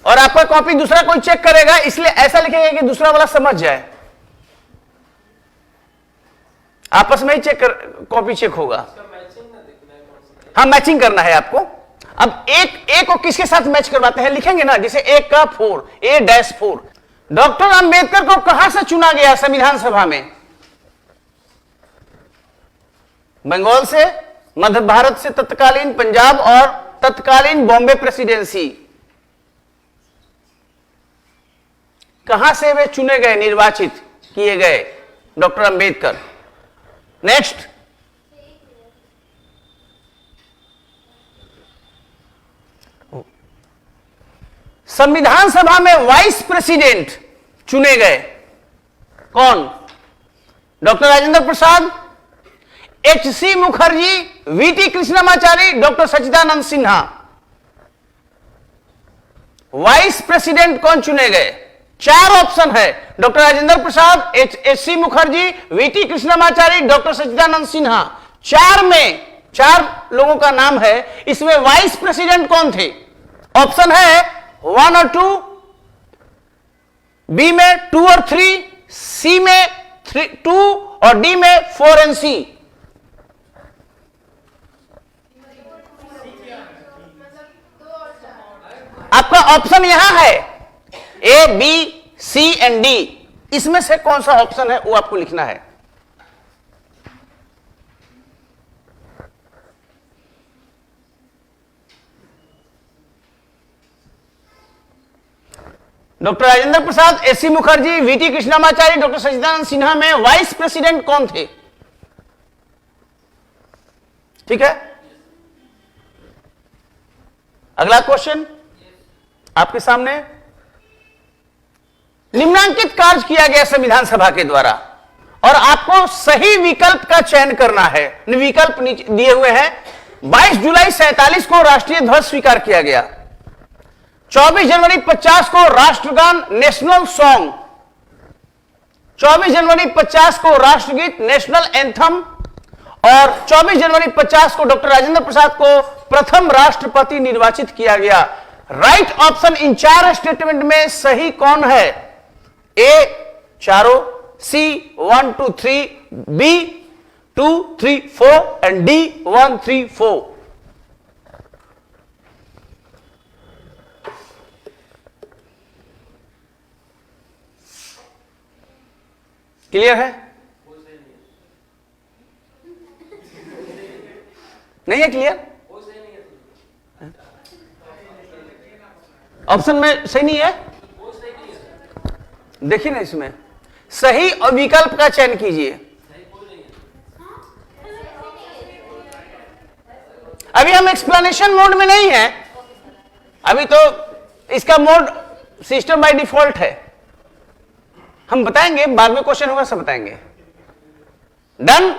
S2: और आपका कॉपी दूसरा कोई चेक करेगा, इसलिए ऐसा लिखेगा कि दूसरा वाला समझ जाए। आपस में ही चेक कर, कॉपी चेक होगा। हाँ, मैचिंग करना है आपको। अब एक को किसके साथ मैच करवाते हैं लिखेंगे ना, जैसे एक का 4, A-4। डॉक्टर अंबेडकर को कहां से चुना गया संविधान सभा में? बंगाल से, मध्य भारत से, तत्कालीन पंजाब और तत्कालीन बॉम्बे प्रेसिडेंसी। कहां से वे चुने गए, निर्वाचित किए गए डॉक्टर अंबेडकर? नेक्स्ट, संविधान सभा में वाइस प्रेसिडेंट चुने गए कौन? Doctor Rajendra Prasad, HC Mukherjee, VT Krishnamachari, doctor Sachchidananda Sinha. Vice president कौन चुने गए? 4 ऑप्शन है, doctor Rajendra Prasad, HC Mukherjee, VT Krishnamachari, doctor Sachchidananda Sinha. 4 में 4 लोगों का नाम है, इसमें वाइस प्रेसिडेंट कौन थे? ऑप्शन है 1 और 2, बी में 2 और 3, सी में 2 और डी में 4 और सी। आपका ऑप्शन यहां है A, B, C and D। इसमें से कौन सा ऑप्शन है वो आपको लिखना है। Doctor Rajendra Prasad, HC Mukherjee, VT Krishnamachari, doctor Sachchidananda Sinha में वाइस प्रेसिडेंट कौन थे? ठीक है, अगला क्वेश्चन आपके सामने। निम्नांकित कार्य किया गया संविधान सभा के द्वारा और आपको सही विकल्प का चयन करना है। विकल्प नीचे दिए हुए हैं। 22 जुलाई 47 को राष्ट्रीय ध्वज स्वीकार किया गया। 24 जनवरी 50 को राष्ट्रगान नेशनल सॉन्ग, 24 जनवरी 50 को राष्ट्रगीत नेशनल एंथम और 24 जनवरी 50 को डॉक्टर राजेंद्र प्रसाद को प्रथम राष्ट्रपति निर्वाचित किया गया। राइट ऑप्शन इन 4 स्टेटमेंट में सही कौन है? ए चारों, सी 1 2 3, बी 2 3 4 एंड डी 1 3 4। क्लियर है? नहीं है क्लियर? ऑप्शन में सही नहीं है, देखिए ना, इसमें सही और विकल्प का चयन कीजिए। अभी हम एक्सप्लेनेशन मोड में नहीं है, अभी तो इसका मोड सिस्टम बाय डिफॉल्ट है। हम बताएंगे, बाद में क्वेश्चन होगा सब बताएंगे। डन?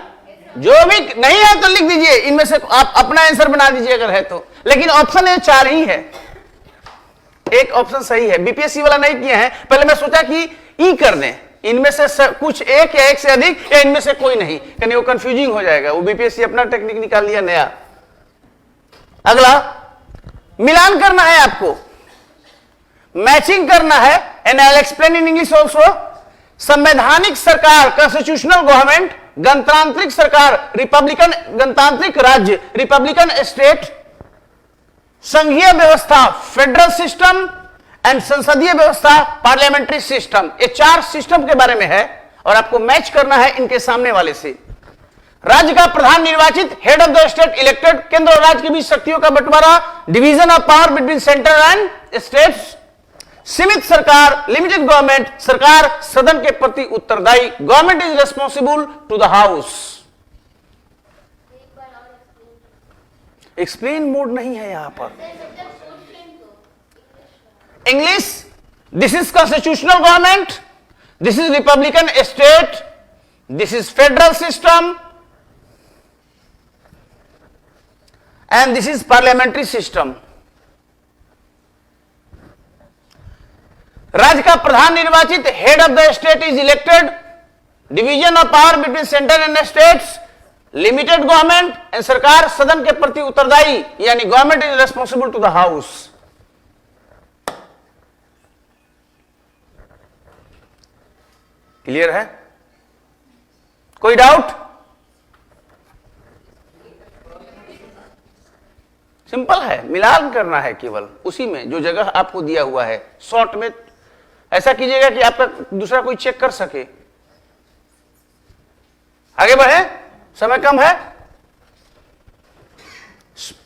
S2: जो भी नहीं है तो लिख दीजिए, इनमें से आप अपना आंसर बना दीजिए अगर है तो। लेकिन ऑप्शन ये 4 ही है, एक ऑप्शन सही है। बीपीएससी वाला नहीं किए हैं, पहले मैं सोचा कि ई कर दें, इनमें से कुछ एक या एक से अधिक या इनमें से कोई नहीं, यानी वो कंफ्यूजिंग हो जाएगा। वो बीपीएससी अपना टेक्निक निकाल लिया नया। अगला मिलान करना है आपको, मैचिंग करना है। And I will explain in English also. संवैधानिक सरकार कॉन्स्टिट्यूशनल गवर्नमेंट, गणतांत्रिक सरकार रिपब्लिकन, गणतांत्रिक राज्य रिपब्लिकन स्टेट, संघीय व्यवस्था फेडरल सिस्टम एंड संसदीय व्यवस्था पार्लियामेंट्री सिस्टम। ये 4 सिस्टम के बारे में है और आपको मैच करना है इनके सामने वाले से। राज्य का प्रधान निर्वाचित, head of the state elected, केंद्र और राज्य के बीच शक्तियों का बंटवारा, division of power between centre and states, सीमित सरकार, लिमिटेड गवर्नमेंट, सरकार सदन के प्रति उत्तरदायी, government is responsible to the house. Explain mode नहीं है यहां पर। English, this is constitutional government, this is republican state, this is federal system and this is parliamentary system. राज्य का प्रधान निर्वाचित, head of the state is elected, division of power between centre and states, limited government and सरकार सदन के प्रति उत्तरदायी, यानी government is responsible to the house. Clear है? कोई डाउट? सिंपल है, मिलान करना है केवल उसी में जो जगह आपको दिया हुआ है। शॉर्ट में ऐसा कीजिएगा कि आपका दूसरा कोई चेक कर सके। आगे बढ़े, समय कम है।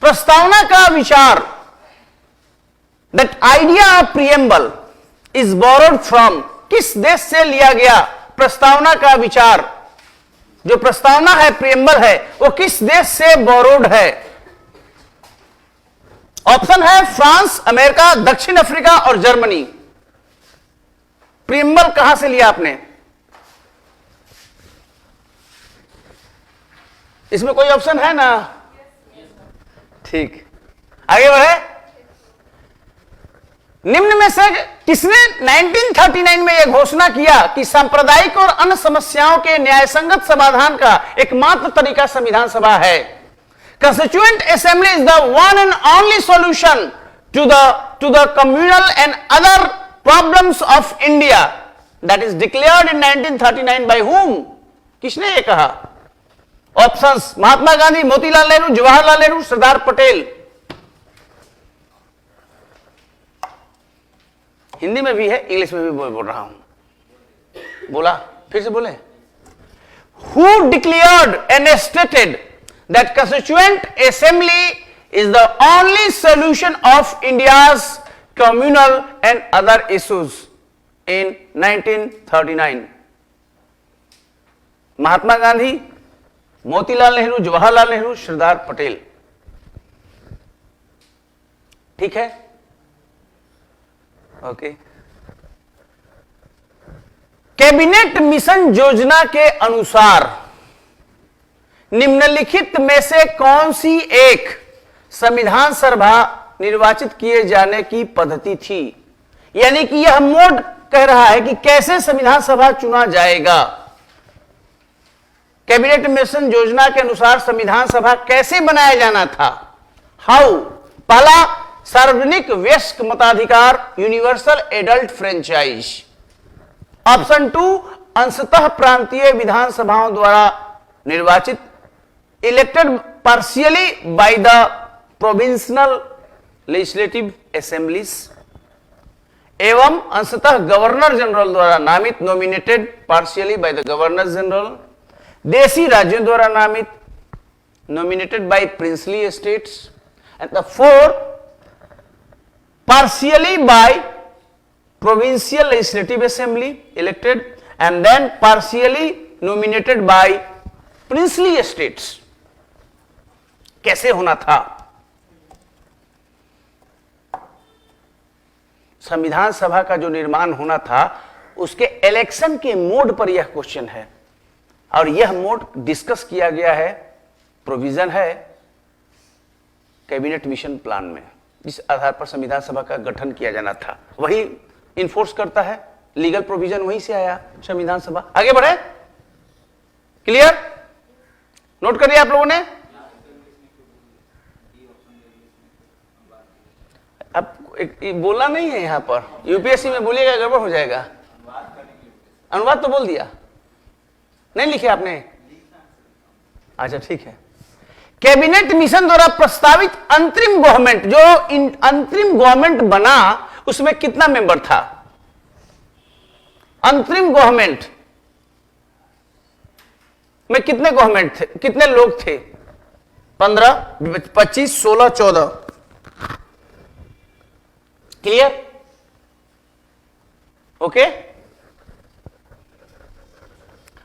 S2: प्रस्तावना का विचार, that idea of preamble is borrowed from, किस देश से लिया गया? प्रस्तावना का विचार, जो प्रस्तावना है, प्रिएम्बल है, वो किस देश से बोरोड है? ऑप्शन है फ्रांस, अमेरिका, दक्षिण अफ्रीका और जर्मनी। प्रिएम्बल कहां से लिया आपने? इसमें कोई ऑप्शन है ना? ठीक, आगे बढ़े। निम्न में से किसने 1939 में यह घोषणा किया कि सांप्रदायिक और अन्य समस्याओं के न्यायसंगत समाधान का एकमात्र तरीका संविधान सभा है? Constituent Assembly is the one and only solution to the communal and other problems of India. That is declared in 1939 by whom? किसने ये कहा? ऑप्शंस, महात्मा गांधी, मोतीलाल नेहरू, जवाहरलाल नेहरू, सरदार पटेल। हिंदी में भी है, इंग्लिश में भी बोल रहा हूं। बोला, फिर से बोले। Who declared and stated that Constituent Assembly is the only solution of India's communal and other issues in 1939? Mahatma Gandhi, Motilal Nehru, Jawaharlal Nehru, Sardar Patel. ठीक है, ओके। कैबिनेट मिशन योजना के अनुसार निम्नलिखित में से कौन सी एक संविधान सभा निर्वाचित किए जाने की पद्धति थी? यानी कि यह मोड कह रहा है कि कैसे संविधान सभा चुना जाएगा। कैबिनेट मिशन योजना के अनुसार संविधान सभा कैसे बनाया जाना था? हाउ? पहला, सार्वजनिक वयस्क मताधिकार, यूनिवर्सल एडल्ट फ्रेंचाइज। ऑप्शन 2, अंशतः प्रांतीय विधानसभाओं द्वारा निर्वाचित, elected partially by the provincial legislative assemblies, एवं अंशतः गवर्नर जनरल द्वारा नामित, nominated partially by the governor general, देशी राज्यों द्वारा नामित, nominated by princely states, and the 4, partially by provincial legislative assembly elected and then partially nominated by princely states। कैसे होना था? संविधान सभा का जो निर्माण होना था उसके इलेक्शन के मोड पर यह क्वेश्चन है और यह मोड डिस्कस किया गया है, प्रोविजन है कैबिनेट मिशन प्लान में, जिस आधार पर संविधान सभा का गठन किया जाना था वही इन्फोर्स करता है। लीगल प्रोविजन वहीं से आया संविधान सभा। आगे बढ़े, क्लियर? नोट करिए आप लोगों ने। अब बोलना नहीं है यहां पर, यूपीएससी में बोलिएगा गड़बड़ हो जाएगा। अनुवाद तो बोल दिया, नहीं लिखे आपने? अच्छा ठीक है। कैबिनेट मिशन द्वारा प्रस्तावित अंतरिम गवर्नमेंट, जो अंतरिम गवर्नमेंट बना उसमें कितना मेंबर था? अंतरिम गवर्नमेंट में कितने गवर्नमेंट थे, कितने लोग थे? 15, 25, 16, 14। क्लियर? ओके।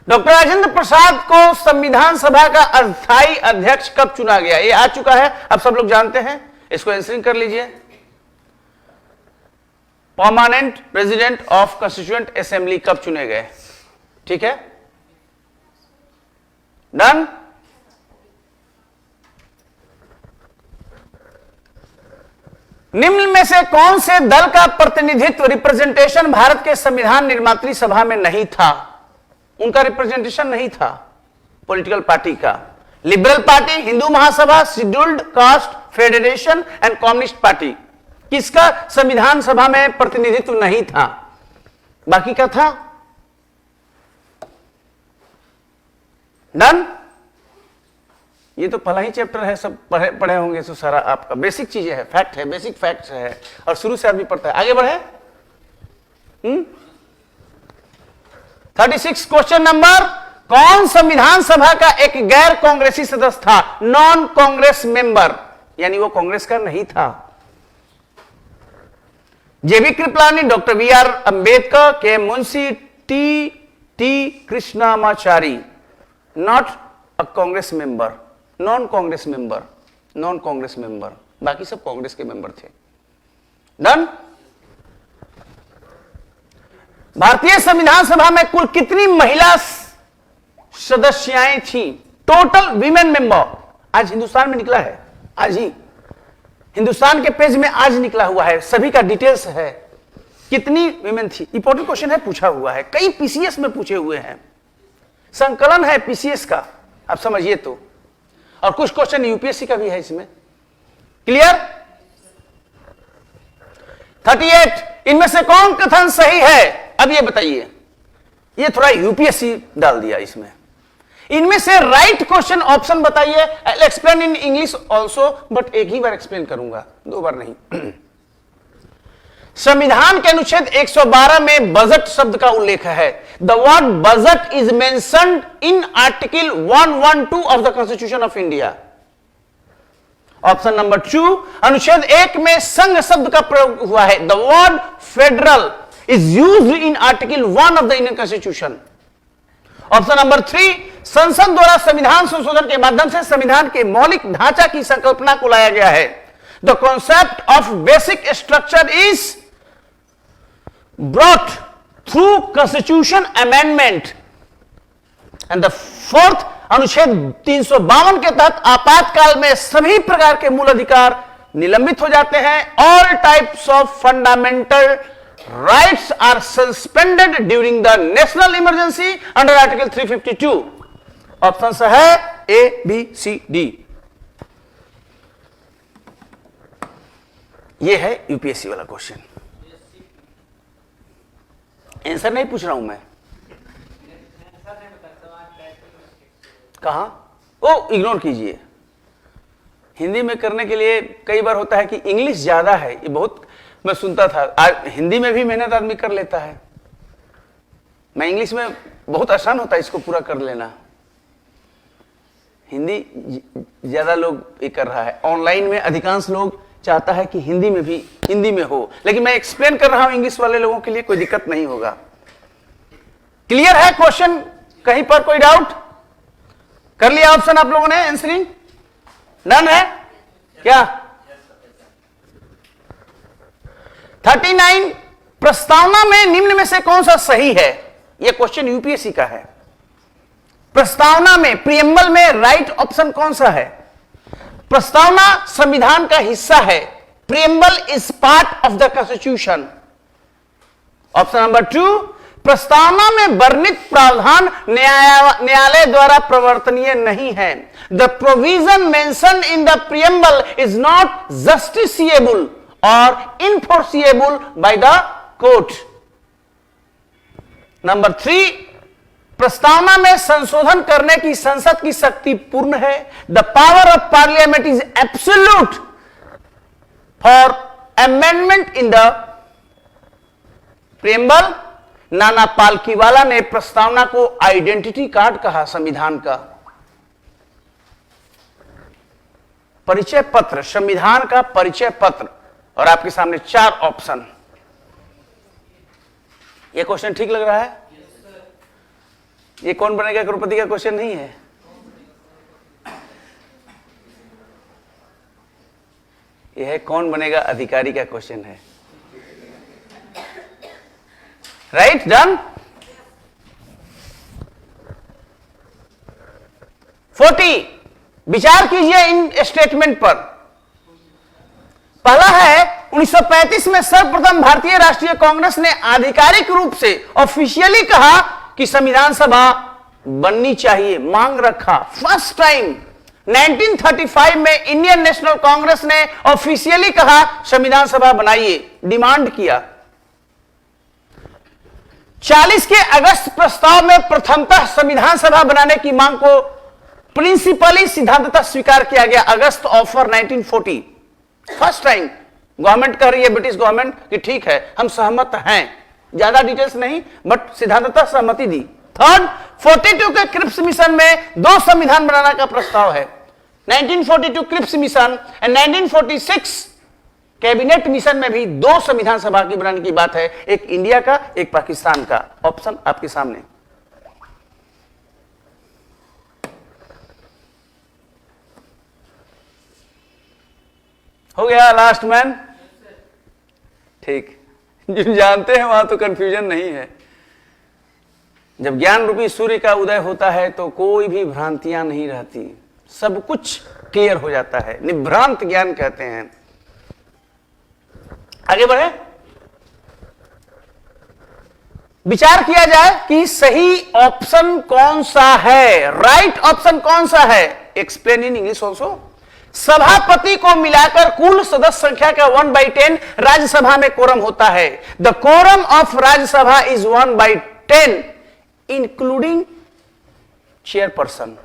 S2: डॉक्टर राजेंद्र प्रसाद को संविधान सभा का अस्थायी अध्यक्ष कब चुना गया? ये आ चुका है, अब सब लोग जानते हैं, इसको आंसरिंग कर लीजिए। Permanent president of constituent assembly कब चुने गए? ठीक है, डन। निम्न में से कौन से दल का प्रतिनिधित्व रिप्रेजेंटेशन भारत के संविधान निर्मात्री सभा में नहीं था? उनका रिप्रेजेंटेशन नहीं था पॉलिटिकल पार्टी का। Liberal party, Hindu Mahasabha, scheduled caste federation and communist party. किसका संविधान सभा में प्रतिनिधित्व नहीं था? बाकी का था। डन। ये तो पहला ही चैप्टर है, सब पढ़े होंगे, तो सारा आपका बेसिक चीजें है, फैक्ट है, बेसिक फैक्ट्स है, और शुरू से आदमी पढ़ता है। आगे बढ़े। 36 क्वेश्चन नंबर। कौन संविधान सभा का एक गैर कांग्रेसी सदस्य था? नॉन कांग्रेस मेंबर, यानी वो कांग्रेस का नहीं था। जेबी कृपलानी, डॉक्टर वी.आर. अंबेडकर, के Munshi, T Krishnamachari. Not a Congress member, non Congress member, non Congress member, बाकी सब कांग्रेस के मेंबर थे। डन। भारतीय संविधान सभा में कुल कितनी महिला सदस्याएं थी? Total women member. आज हिंदुस्तान में निकला है, आज ही हिंदुस्तान के पेज में आज निकला हुआ है, सभी का डिटेल्स है, कितनी वीमेन थी। इंपॉर्टेंट क्वेश्चन है, पूछा हुआ है, कई पीसीएस में पूछे हुए हैं, संकलन है पीसीएस का, आप समझिए तो। और कुछ क्वेश्चन यूपीएससी का भी है इसमें। क्लियर। 38। इनमें से कौन कथन सही है? अब ये बताइए, ये थोड़ा यूपीएससी डाल दिया इसमें। इनमें से राइट क्वेश्चन ऑप्शन बताइए। I explain in English also, but एक ही बार एक्सप्लेन करूंगा, दो बार नहीं। संविधान के अनुच्छेद 112 में बजट शब्द का उल्लेख है। The word budget is mentioned in article 112 of the constitution of India. Option number 2, अनुच्छेद 1 में संघ शब्द का प्रयोग हुआ है। The word federal is used in article 1 of the Indian constitution. Option number 3, संसद द्वारा संविधान संशोधन के माध्यम से संविधान के मौलिक ढांचा की संकल्पना को लाया गया है। The concept of basic structure is brought through constitution amendment. And the fourth, अनुच्छेद 352 के तहत आपातकाल में सभी प्रकार के मूल अधिकार निलंबित हो जाते हैं। All types of fundamental rights are suspended during the national emergency under article 352। Option है ए, बी, सी, डी। ये है यूपीएससी वाला क्वेश्चन। आंसर नहीं पूछ रहा हूं मैं, कहां? ओ, इग्नोर कीजिए। हिंदी में करने के लिए कई बार होता है कि इंग्लिश ज्यादा है, ये बहुत मैं सुनता था। हिंदी में भी मेहनत आदमी कर लेता है, मैं इंग्लिश में बहुत आसान होता है इसको पूरा कर लेना। हिंदी ज्यादा लोग ये कर रहा है, ऑनलाइन में अधिकांश लोग चाहता है कि हिंदी में भी हिंदी में हो, लेकिन मैं एक्सप्लेन कर रहा हूं इंग्लिश वाले लोगों के लिए, कोई दिक्कत नहीं होगा। क्लियर है क्वेश्चन? कहीं पर कोई डाउट? कर लिया ऑप्शन आप लोगों ने आंसरिंग? डन है क्या? 39, प्रस्तावना में निम्न में से कौन सा सही है? यह क्वेश्चन यूपीएससी का है। प्रस्तावना में, प्रियम्बल में राइट ऑप्शन कौन सा है? प्रस्तावना संविधान का हिस्सा है। Preamble is part of the constitution. Option number 2, प्रस्तावना में वर्णित प्रावधान न्यायालय द्वारा प्रवर्तनीय नहीं है। The provision mentioned in the preamble is not justiciable और enforceable by the court. Number 3, प्रस्तावना में संशोधन करने की संसद की शक्ति पूर्ण है। The power of parliament is absolute for amendment in the preamble. नाना पालकीवाला ने प्रस्तावना को आइडेंटिटी कार्ड कहा संविधान का। परिचय पत्र, संविधान का परिचय पत्र। और आपके सामने 4 ऑप्शन। ये क्वेश्चन ठीक लग रहा है? ये कौन बनेगा करोड़पति का क्वेश्चन नहीं है। यह है कौन बनेगा अधिकारी का क्वेश्चन है। Right, done. 40 विचार कीजिए इन स्टेटमेंट पर। पहला है 1935 में सर्वप्रथम भारतीय राष्ट्रीय कांग्रेस ने आधिकारिक रूप से ऑफिशियली कहा कि संविधान सभा बननी चाहिए, मांग रखा। फर्स्ट टाइम 1935 में इंडियन नेशनल कांग्रेस ने ऑफिशियली कहा संविधान सभा बनाइए, डिमांड किया। 40 के अगस्त प्रस्ताव में प्रथमतः संविधान सभा बनाने की मांग को प्रिंसिपली सिद्धांततः स्वीकार किया गया। अगस्त ऑफर 1940 फर्स्ट टाइम गवर्नमेंट कह रही है, ब्रिटिश गवर्नमेंट, कि ठीक है हम सहमत हैं, ज्यादा डिटेल्स नहीं बट सिद्धांततः सहमति दी। थर्ड, 42 के क्रिप्स मिशन में 2 संविधान बनाने का प्रस्ताव है। 1942 Cripps mission and 1946 cabinet mission में भी 2 संविधान सभा की बनाने की बात है, एक इंडिया का, एक पाकिस्तान का। ऑप्शन आपके सामने। हो गया लास्ट मैन? ठीक, जो जानते हैं वहां तो कंफ्यूजन नहीं है। जब ज्ञान रूपी सूर्य का उदय होता है तो कोई भी भ्रांतियां नहीं रहती, सब कुछ क्लियर हो जाता है, निभ्रांत ज्ञान कहते हैं। आगे बढ़े, विचार किया जाए कि सही ऑप्शन कौन सा है, राइट ऑप्शन कौन सा है। Explain in English also. सभापति को मिलाकर कुल सदस्य संख्या का 1/10 राज्यसभा में कोरम होता है। The quorum of Rajya Sabha is 1/10 including chairperson.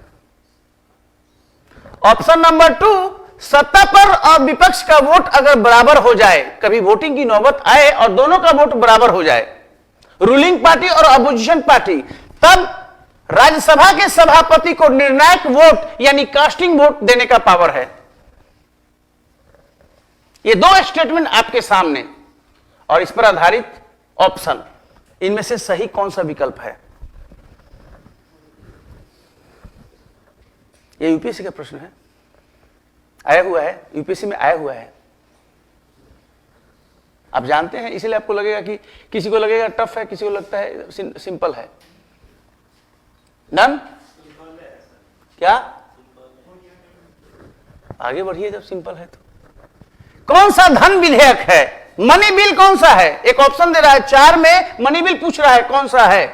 S2: Option number 2, सत्ता पर और विपक्ष का वोट अगर बराबर हो जाए, कभी वोटिंग की नौबत आए और दोनों का वोट बराबर हो जाए, रूलिंग पार्टी और अपोजिशन पार्टी, तब राज्यसभा के सभापति को निर्णायक वोट यानी कास्टिंग वोट देने का पावर है। ये 2 स्टेटमेंट आपके सामने और इस पर आधारित ऑप्शन, इनमें से सही कौन सा विकल्प है? ये यूपीएससी का प्रश्न है, आया हुआ है, यूपीएससी में आया हुआ है। आप जानते हैं, इसलिए आपको लगेगा कि किसी को लगेगा टफ है, किसी को लगता है सिंपल है। डन? क्या आगे बढ़िए जब सिंपल है तो। कौन सा धन विधेयक है? मनी बिल कौन सा है? एक ऑप्शन दे रहा है, 4 में मनी बिल पूछ रहा है, कौन सा है?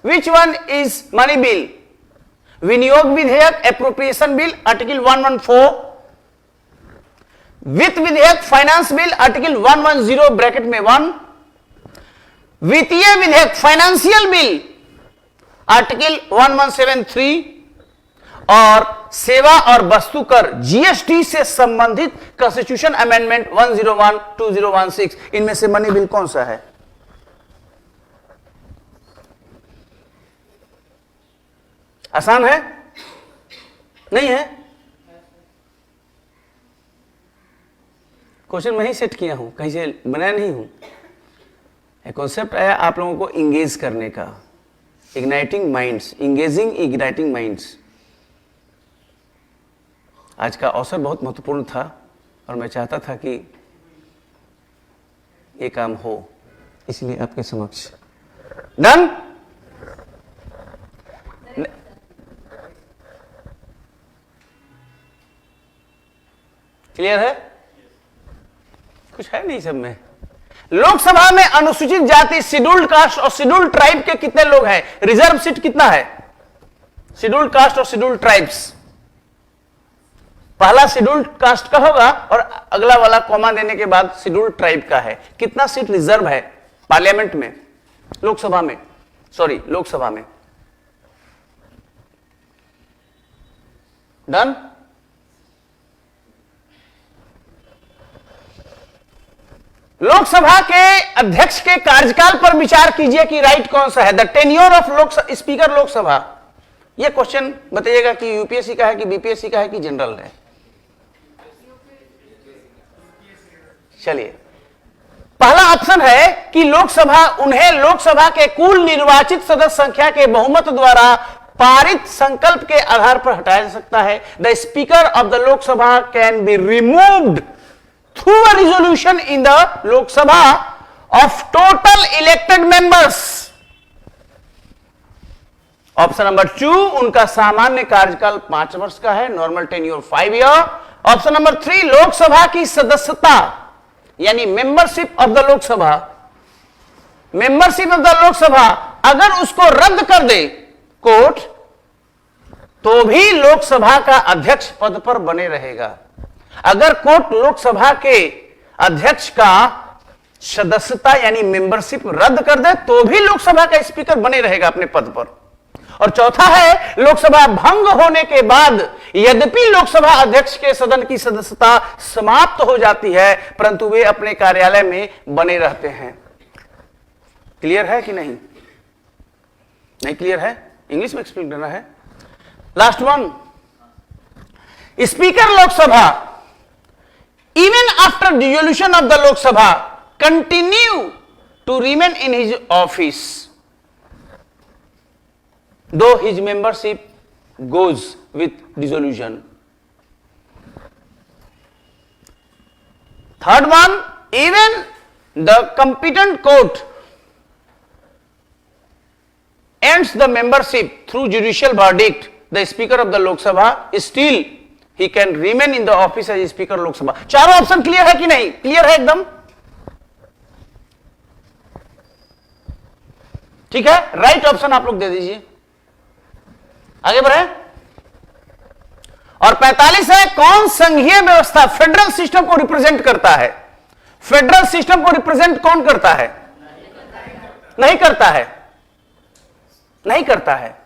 S2: Which one is money bill? विनियोग विधेयक, एप्रोप्रिएशन बिल, आर्टिकल 114, वित्त विधेयक, फाइनेंस बिल, आर्टिकल 110 ब्रैकेट में 1, वित्तीय विधेयक, फाइनेंशियल बिल, आर्टिकल 1173, और सेवा और वस्तु कर जीएसटी से संबंधित कॉन्स्टिट्यूशन अमेंडमेंट 101 2016। इनमें से मनी बिल कौन सा है? आसान है? नहीं है? क्वेश्चन मैं ही सेट किया हूं, कहीं से बनाया नहीं हूं। कॉन्सेप्ट आया आप लोगों को इंगेज करने का, igniting minds, engaging igniting minds. आज का अवसर बहुत महत्वपूर्ण था और मैं चाहता था कि ये काम हो, इसलिए आपके समक्ष। डन? क्लियर है? कुछ है नहीं सब में। लोकसभा में अनुसूचित जाति, शेड्यूल्ड कास्ट और शेड्यूल्ड ट्राइब के कितने लोग हैं? रिजर्व सीट कितना है? शेड्यूल्ड कास्ट और शेड्यूल्ड ट्राइब्स, पहला शेड्यूल्ड कास्ट का होगा और अगला वाला कॉमा देने के बाद शेड्यूल्ड ट्राइब का है। कितना सीट रिजर्व है पार्लियामेंट में, लोकसभा में, सॉरी लोकसभा में? डन? लोकसभा के अध्यक्ष के कार्यकाल पर विचार कीजिए कि राइट कौन सा है। The tenure of speaker Lok Sabha. यह क्वेश्चन बताइएगा कि यूपीएससी का है कि बीपीएससी का है कि जनरल है। चलिए पहला ऑप्शन है कि लोकसभा उन्हें लोकसभा के कुल निर्वाचित सदस्य संख्या के बहुमत द्वारा पारित संकल्प के आधार पर हटाया जा सकता है। The speaker of the Lok Sabha can be removed through a resolution in the Lok Sabha of total elected members. Option number 2, उनका सामान्य कार्यकाल 5 वर्ष का है, normal tenure 5 year. Option number 3, Lok Sabha की सदस्यता यानी membership of the Lok Sabha, membership of the Lok Sabha अगर उसको रद्द कर दे कोर्ट तो भी लोकसभा का अध्यक्ष पद पर बने रहेगा। अगर कोर्ट लोकसभा के अध्यक्ष का सदस्यता यानी मेंबरशिप रद्द कर दे तो भी लोकसभा का स्पीकर बने रहेगा अपने पद पर। और चौथा है, लोकसभा भंग होने के बाद यद्यपि लोकसभा अध्यक्ष के सदन की सदस्यता समाप्त हो जाती है परंतु वे अपने कार्यालय में बने रहते हैं। क्लियर है कि नहीं? नहीं क्लियर है? इंग्लिश में एक्सप्लेन करना है। Last one, speaker Lok Sabha even after dissolution of the Lok Sabha continue to remain in his office though his membership goes with dissolution. Third one, even the competent court ends the membership through judicial verdict, the speaker of the Lok Sabha still he can remain in the office as speaker Lok Sabha. चारों option clear है कि नहीं? Clear है एकदम? ठीक है, right option आप लोग दे दीजिए। आगे बढ़े। और 45 है, कौन संघीय व्यवस्था फेडरल सिस्टम को रिप्रेजेंट करता है? फेडरल सिस्टम को रिप्रेजेंट कौन करता है? नहीं करता है, नहीं करता है।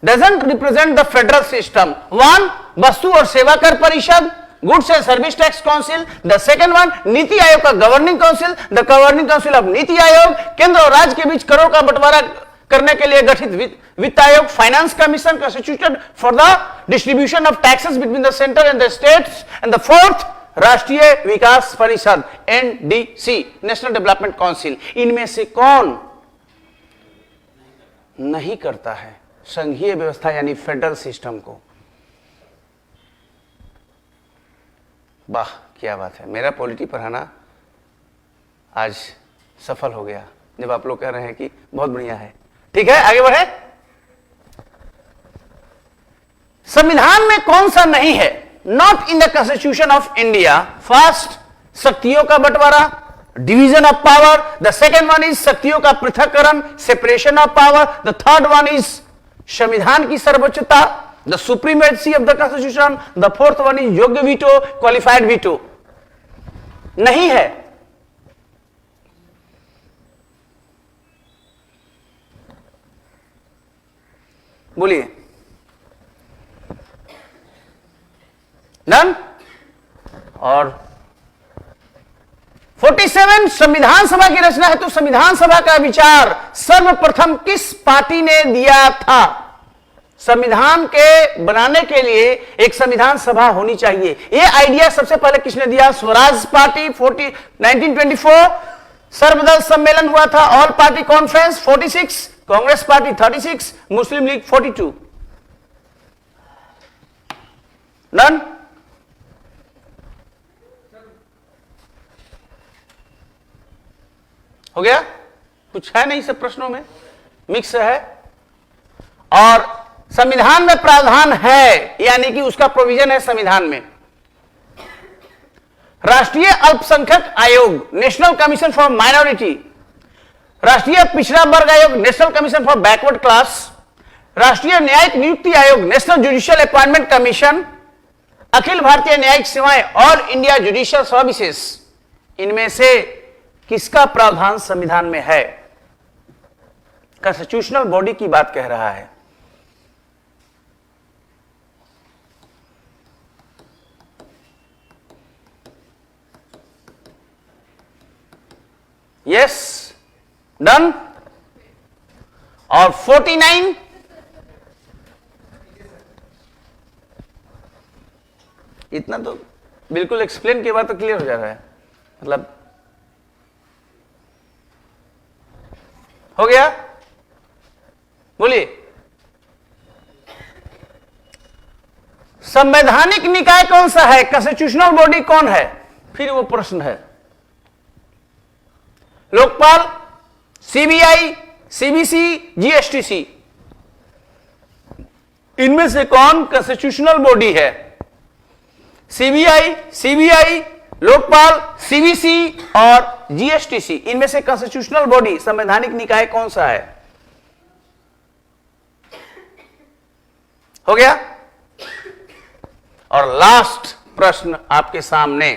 S2: Doesn't represent the federal system. 1, वस्तु और सेवा कर परिषद, goods and service tax council. The second one, NITI Aayog का governing council, the governing council of NITI Aayog. केंद्र और राज्य के बीच करों का बंटवारा करने के लिए गठित वित्त आयोग, finance commission constituted for the distribution of taxes between the centre and the states. And the fourth, राष्ट्रीय विकास परिषद एनडीसी, नेशनल डेवलपमेंट काउंसिल। इनमें से कौन नहीं करता है संघीय व्यवस्था यानी फेडरल सिस्टम को? वाह क्या बात है, मेरा पॉलिटी पढ़ाना आज सफल हो गया जब आप लोग कह रहे हैं कि बहुत बढ़िया है। ठीक है, आगे बढ़े। संविधान में कौन सा नहीं है? Not in the constitution of India. First, शक्तियों का बंटवारा, division of power. The second one is शक्तियों का पृथक्करण, separation of power. The third one is संविधान की सर्वोच्चता, the supremacy of the constitution. The fourth one is योग्य वीटो, क्वालिफाइड वीटो। नहीं है। बोलिए। डन। और 47, संविधान सभा की रचना है तो संविधान सभा का विचार सर्वप्रथम किस पार्टी ने दिया था? संविधान के बनाने के लिए एक संविधान सभा होनी चाहिए, यह आइडिया सबसे पहले किसने दिया? स्वराज पार्टी 1924, सर्वदल सम्मेलन हुआ था, all party conference 46, Congress party 36, मुस्लिम लीग 42। डन। हो गया? कुछ है नहीं सब प्रश्नों में, मिक्स है। और संविधान में प्रावधान है यानी कि उसका प्रोविजन है संविधान में। राष्ट्रीय अल्पसंख्यक आयोग, नेशनल कमीशन फॉर माइनॉरिटी। राष्ट्रीय पिछड़ा वर्ग आयोग, national commission for backward class. राष्ट्रीय न्यायिक नियुक्ति आयोग, national judicial appointment commission. Akhil Bharatiya न्यायिक सेवाएं, ऑल इंडिया जुडिशियल सर्विसेज। इनमें से किसका प्रावधान संविधान में है? कॉन्स्टिट्यूशनल बॉडी की बात कह रहा है। Yes, done. और 49, इतना तो बिल्कुल एक्सप्लेन के बाद तो क्लियर हो जा रहा है। मतलब संवैधानिक निकाय कौन सा है, कॉन्स्टिट्यूशनल बॉडी कौन है, फिर वो प्रश्न है। लोकपाल, सीबीआई, सीबीसी, जीएसटीसी, इनमें से कौन कॉन्स्टिट्यूशनल बॉडी है? सीबीआई, लोकपाल, सीबीसी और जीएसटीसी, इनमें से कॉन्स्टिट्यूशनल बॉडी, संवैधानिक निकाय कौन सा है? हो गया। और लास्ट प्रश्न आपके सामने,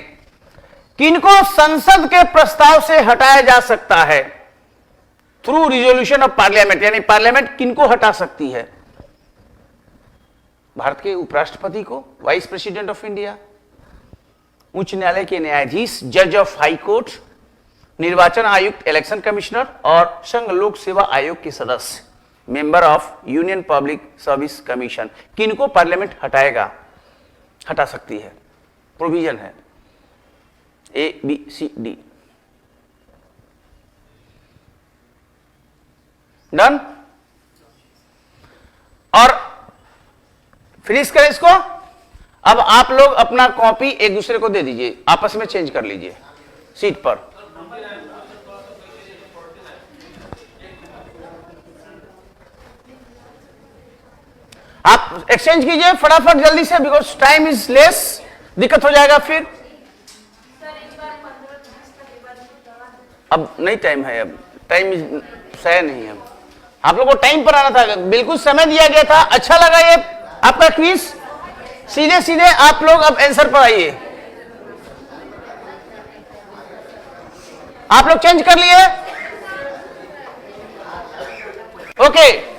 S2: किनको संसद के प्रस्ताव से हटाया जा सकता है? थ्रू रिजोल्यूशन ऑफ पार्लियामेंट, यानी पार्लियामेंट किनको हटा सकती है? भारत के उपराष्ट्रपति को, वाइस प्रेसिडेंट ऑफ इंडिया, उच्च न्यायालय के न्यायाधीश, जज ऑफ हाई कोर्ट, निर्वाचन आयुक्त, इलेक्शन कमिश्नर और संघ लोक सेवा आयोग के सदस्य, member of union public service commission. किनको पार्लियामेंट हटा सकती है? प्रोविजन है ABCD। डन। और फिनिश करें इसको। अब आप लोग अपना कॉपी एक दूसरे को दे दीजिए, आपस में चेंज कर लीजिए सीट पर। आप एक्सचेंज कीजिए फटाफट जल्दी से, बिकॉज टाइम इज लेस, दिक्कत हो जाएगा फिर। अब नहीं टाइम है, अब टाइम सही नहीं है। आप लोगों को टाइम पर आना था, बिल्कुल समय दिया गया था। अच्छा लगा ये आपका क्विज। सीधे सीधे आप लोग अब आंसर पर आइए। आप लोग चेंज कर लिए? ओके।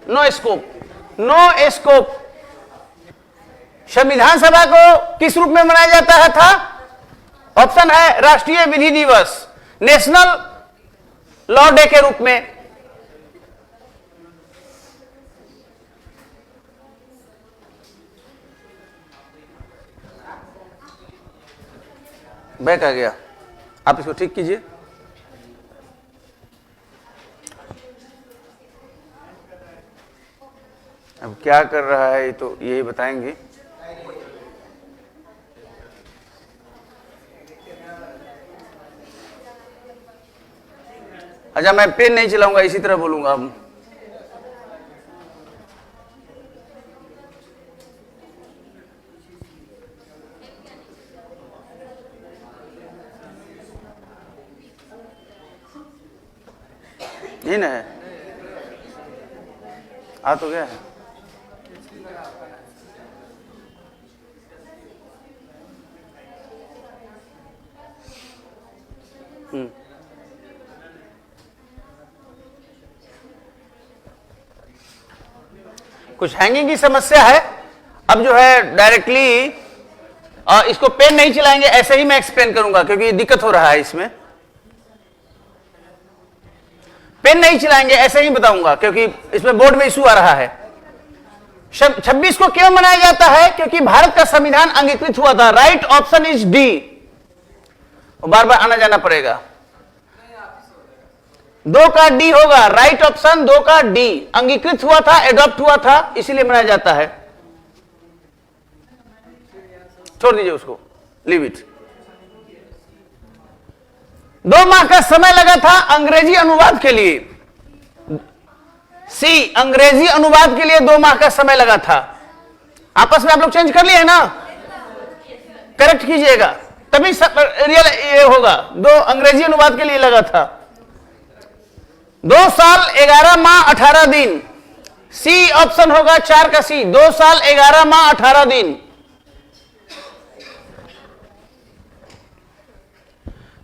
S2: No scope. संविधान सभा को किस रूप में मनाया जाता है था? ऑप्शन है राष्ट्रीय विधि दिवस, नेशनल लॉ डे के रूप में, बैक आ गया। आप इसको ठीक कीजिए। अब क्या कर रहा है ये तो यही बताएंगे। अच्छा, मैं पेन नहीं चलाऊंगा, इसी तरह बोलूंगा अब। नहीं ना है, आ तो गया है। कुछ हैंगिंग की समस्या है। अब जो है डायरेक्टली इसको पेन नहीं चलाएंगे, ऐसे ही मैं एक्सप्लेन करूंगा क्योंकि दिक्कत हो रहा है इसमें। पेन नहीं चलाएंगे, ऐसे ही बताऊंगा क्योंकि इसमें बोर्ड में इशू आ रहा है। 26 को क्यों मनाया जाता है? क्योंकि भारत का संविधान अंगीकृत हुआ था। Right option is D. बार बार आना जाना पड़ेगा। 2 का डी होगा, राइट ऑप्शन 2 का डी। अंगीकृत हुआ था, एडॉप्ट हुआ था, इसीलिए मनाया जाता है। छोड़ दीजिए उसको, लीव इट। 2 माह का समय लगा था अंग्रेजी अनुवाद के लिए। सी, अंग्रेजी अनुवाद के लिए 2 माह का समय लगा था। आपस में आप लोग चेंज कर लिए ना, करेक्ट कीजिएगा तभी रियल ये होगा। 2 अंग्रेजी अनुवाद के लिए लगा था। 2 साल 11 माह 18 दिन। सी ऑप्शन होगा 4 का सी। 2 साल 11 माह 18 दिन।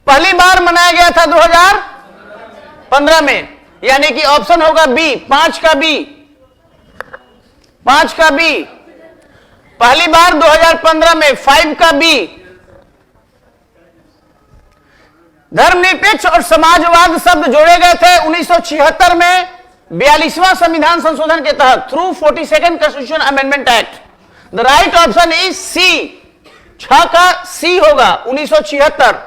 S2: पहली बार मनाया गया था 2015 में, यानी कि ऑप्शन होगा बी, 5 का बी। 5 का बी। पहली बार 2015 में, 5 का बी। धर्मनिरपेक्ष और समाजवाद शब्द जोड़े गए थे 1976 में 42वां संविधान संशोधन के तहत through 42nd constitution amendment act. The right option is C, 6 का सी होगा, 1976।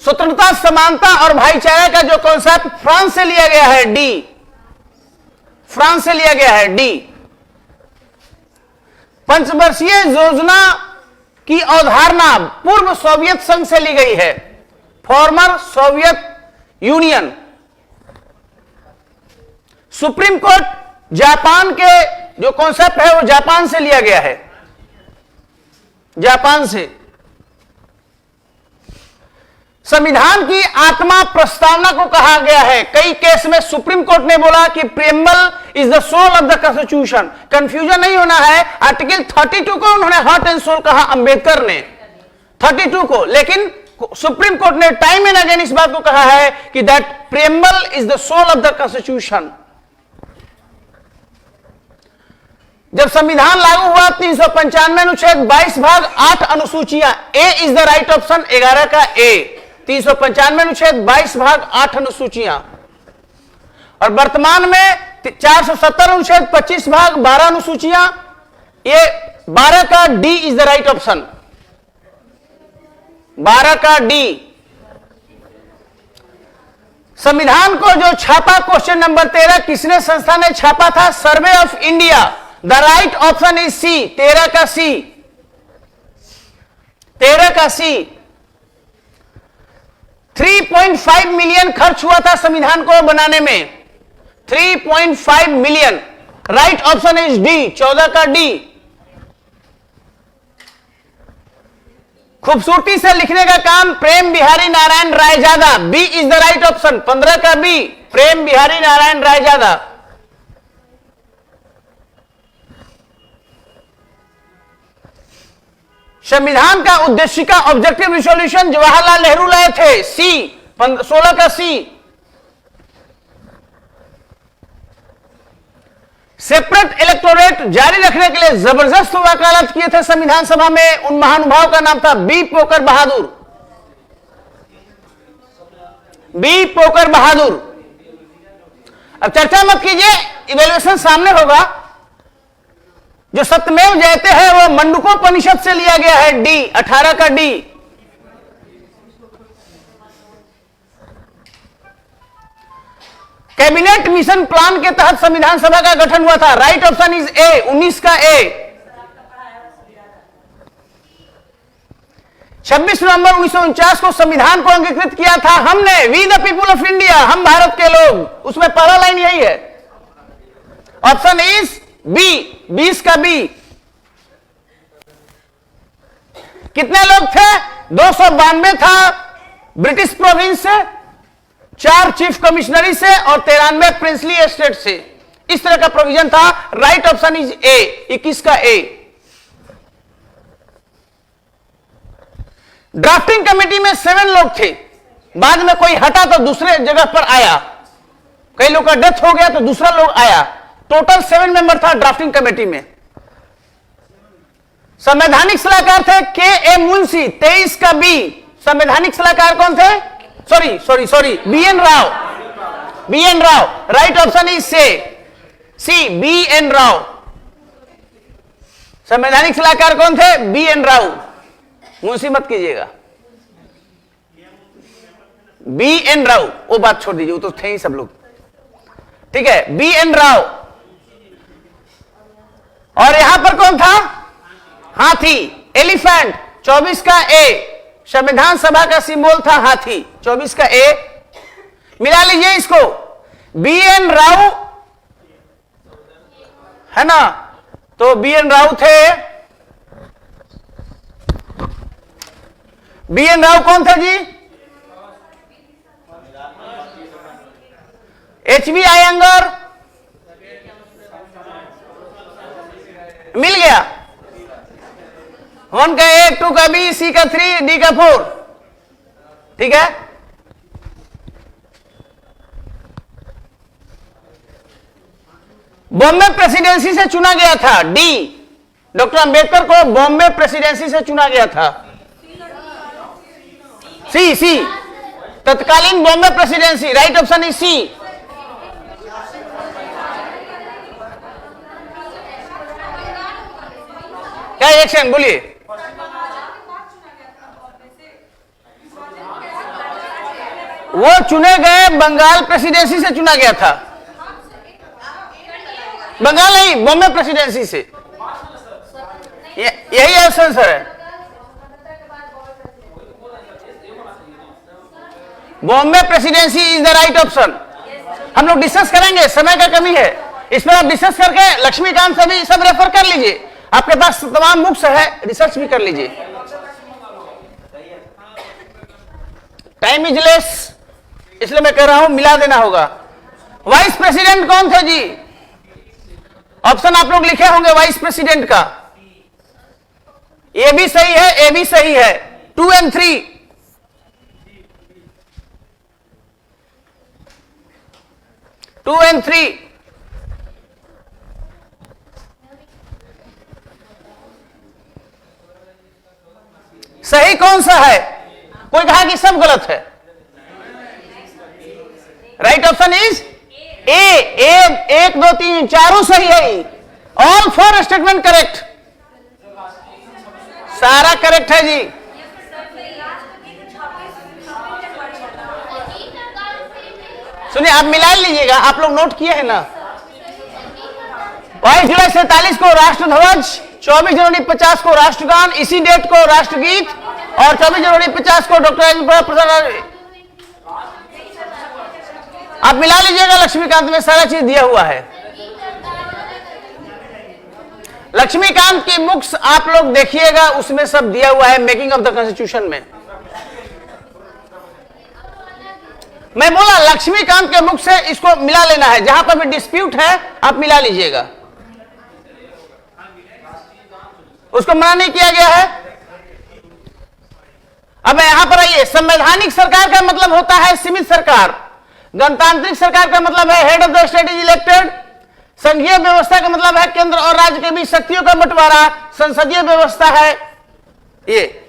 S2: स्वतंत्रता, समानता और भाईचारे का जो कॉन्सेप्ट फ्रांस से लिया गया है, डी, फ्रांस से लिया गया है, डी। पंचवर्षीय योजना की अवधारणा पूर्व सोवियत संघ से ली गई है, former Soviet union. Supreme court, Japan के जो कॉन्सेप्ट है वो जापान से लिया गया है, जापान से। संविधान की आत्मा प्रस्तावना को कहा गया है। कई केस में सुप्रीम कोर्ट ने बोला कि preamble is the soul of the constitution. Confusion नहीं होना है, आर्टिकल 32 को उन्होंने हार्ट एंड सोल कहा, अंबेडकर ने 32 को, लेकिन सुप्रीम कोर्ट ने टाइम एंड अगेन इस बात को कहा है कि that preamble is the soul of the constitution. जब संविधान लागू हुआ 395 अनुच्छेद 22 भाग 8 अनुसूचियां, A is the right option, 11 का ए, 395 अनुच्छेद 22 भाग 8 अनुसूचियां। और वर्तमान में 470 अनुच्छेद 25 भाग 12 अनुसूचियां, ये 12 का D is the right option, 12 का डी। संविधान को जो छापा, क्वेश्चन नंबर 13, किसने संस्था ने छापा था? Survey of India. The right option is C, 13 का सी, 13 का सी। 3.5 मिलियन खर्च हुआ था संविधान को बनाने में, 3.5 million. Right option is D, 14 का डी। खूबसूरती से लिखने का काम Prem Behari Narain Raizada, B is the right option, 15 का बी, प्रेम बिहारी नारायण रायजादा। संविधान का उद्देश्य का ऑब्जेक्टिव रिजोल्यूशन जवाहरलाल नेहरू लाए थे, सी, 16 का सी। सेपरेट इलेक्टोरेट जारी रखने के लिए जबरदस्त वकालत किए थे संविधान सभा में, उन महानुभाव का नाम था बी पोकर बहादुर, बी पोकर बहादुर। अब चर्चा मत कीजिए, इवैल्यूएशन सामने होगा। जो सत्यमेव जयते हैं वो मंडूकोपनिषद से लिया गया है, डी, 18 का डी। कैबिनेट मिशन प्लान के तहत संविधान सभा का गठन हुआ था, राइट ऑप्शन इज ए, 19 का ए। 26 नवंबर 1949 को संविधान को अंगीकृत किया था हमने, we the people of India, हम भारत के लोग। उसमें पहला लाइन यही है, ऑप्शन इज बी, 20 का बी। कितने लोग थे? 292 था ब्रिटिश प्रोविंस से, 4 चीफ कमिश्नरी से और 93 प्रिंसली एस्टेट से। इस तरह का प्रोविजन था। राइट ऑप्शन इज ए, 21 का ए। ड्राफ्टिंग कमेटी में 7 लोग थे, बाद में कोई हटा तो दूसरे जगह पर आया, कई लोग का डेथ हो गया तो दूसरा लोग आया। टोटल 7 मेंबर था ड्राफ्टिंग कमेटी में। संवैधानिक सलाहकार थे के ए मुंशी, 23 का बी। संवैधानिक सलाहकार कौन थे? Sorry, B N Rao, B N Rao. Right option is C, B N Rao. संवैधानिक सलाहकार कौन थे? B N Rao. मुंशी मत कीजिएगा, बी एन राव। वो बात छोड़ दीजिए, वो तो थे ही सब लोग, ठीक है, बी एन राव। और यहां पर कौन था? हाथी, एलिफेंट, 24 का ए। संविधान सभा का सिंबल था हाथी, 24 का ए। मिला लीजिए इसको, बी एन राव है ना, तो बी एन राव थे। बी एन राव कौन थे जी? एच बी आयंगर, मिल गया। 1 का ए, 2 का बी, सी का 3, डी का 4, ठीक है। बॉम्बे प्रेसिडेंसी से चुना गया था, डी। डॉक्टर अंबेडकर को बॉम्बे प्रेसिडेंसी से चुना गया था, सी। तत्कालीन Bombay presidency, right option is C. क्या एक्शन बोलिए? वो चुने गए बंगाल प्रेसिडेंसी से चुना गया था, बंगाल नहीं, बॉम्बे प्रेसिडेंसी से। यही आंसर है, Bombay presidency is the right option. हम लोग डिस्कस करेंगे, समय का कमी है, इसमें आप डिस्कस करके लक्ष्मीकांत से भी सब रेफर कर लीजिए, आपके पास तमाम बुक्स है, रिसर्च भी कर लीजिए। टाइम इज लेस, इसलिए मैं कह रहा हूं मिला देना होगा। वाइस प्रेसिडेंट कौन थे जी? ऑप्शन आप लोग लिखे होंगे वाइस प्रेसिडेंट का। ए भी सही है, ए भी सही है, 2 और 3। सही कौन सा है? कोई कहा कि सब गलत है। राइट ऑप्शन इज ए। 1 2 3 चारों सही है, ऑल 4 स्टेटमेंट करेक्ट, सारा करेक्ट है जी। सुनिए, आप मिला लीजिएगा, आप लोग नोट किए हैं ना। 22 जुलाई 47 को राष्ट्र ध्वज, 24 जनवरी 50 को राष्ट्रगान, इसी डेट को राष्ट्रगीत, और 24 जनवरी 50 को डॉक्टर राजेंद्र प्रसाद। आप मिला लीजिएगा, लक्ष्मीकांत में सारा चीज दिया हुआ है। लक्ष्मीकांत की बुक्स आप लोग देखिएगा, उसमें सब दिया हुआ है, मेकिंग ऑफ द कॉन्स्टिट्यूशन में। मैं बोला लक्ष्मीकांत के बुक से इसको मिला लेना है, जहां पर भी डिस्प्यूट है आप मिला लीजिएगा, उसको मना नहीं किया गया है। अब यहां पर आइए, संवैधानिक सरकार का मतलब होता है सीमित सरकार, गणतांत्रिक सरकार का मतलब है head of the state is elected, संघीय व्यवस्था का मतलब है केंद्र और राज्य के बीच शक्तियों का बंटवारा, संसदीय व्यवस्था है ये।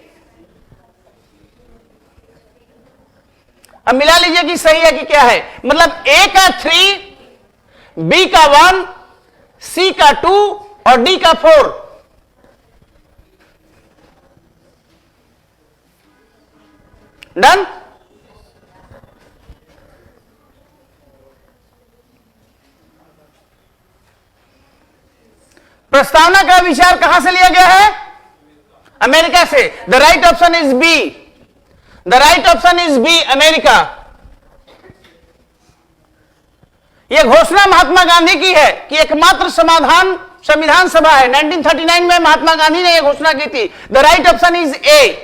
S2: अब मिला लीजिए कि सही है कि क्या है। मतलब ए का 3, बी का 1, सी का 2 और डी का 4। डन। प्रस्तावना का विचार कहां से लिया गया है? अमेरिका से। The right option is B, the right option is B, America. यह घोषणा महात्मा गांधी की है कि एकमात्र समाधान संविधान सभा है। 1939 में महात्मा गांधी ने यह घोषणा की थी। The right option is A.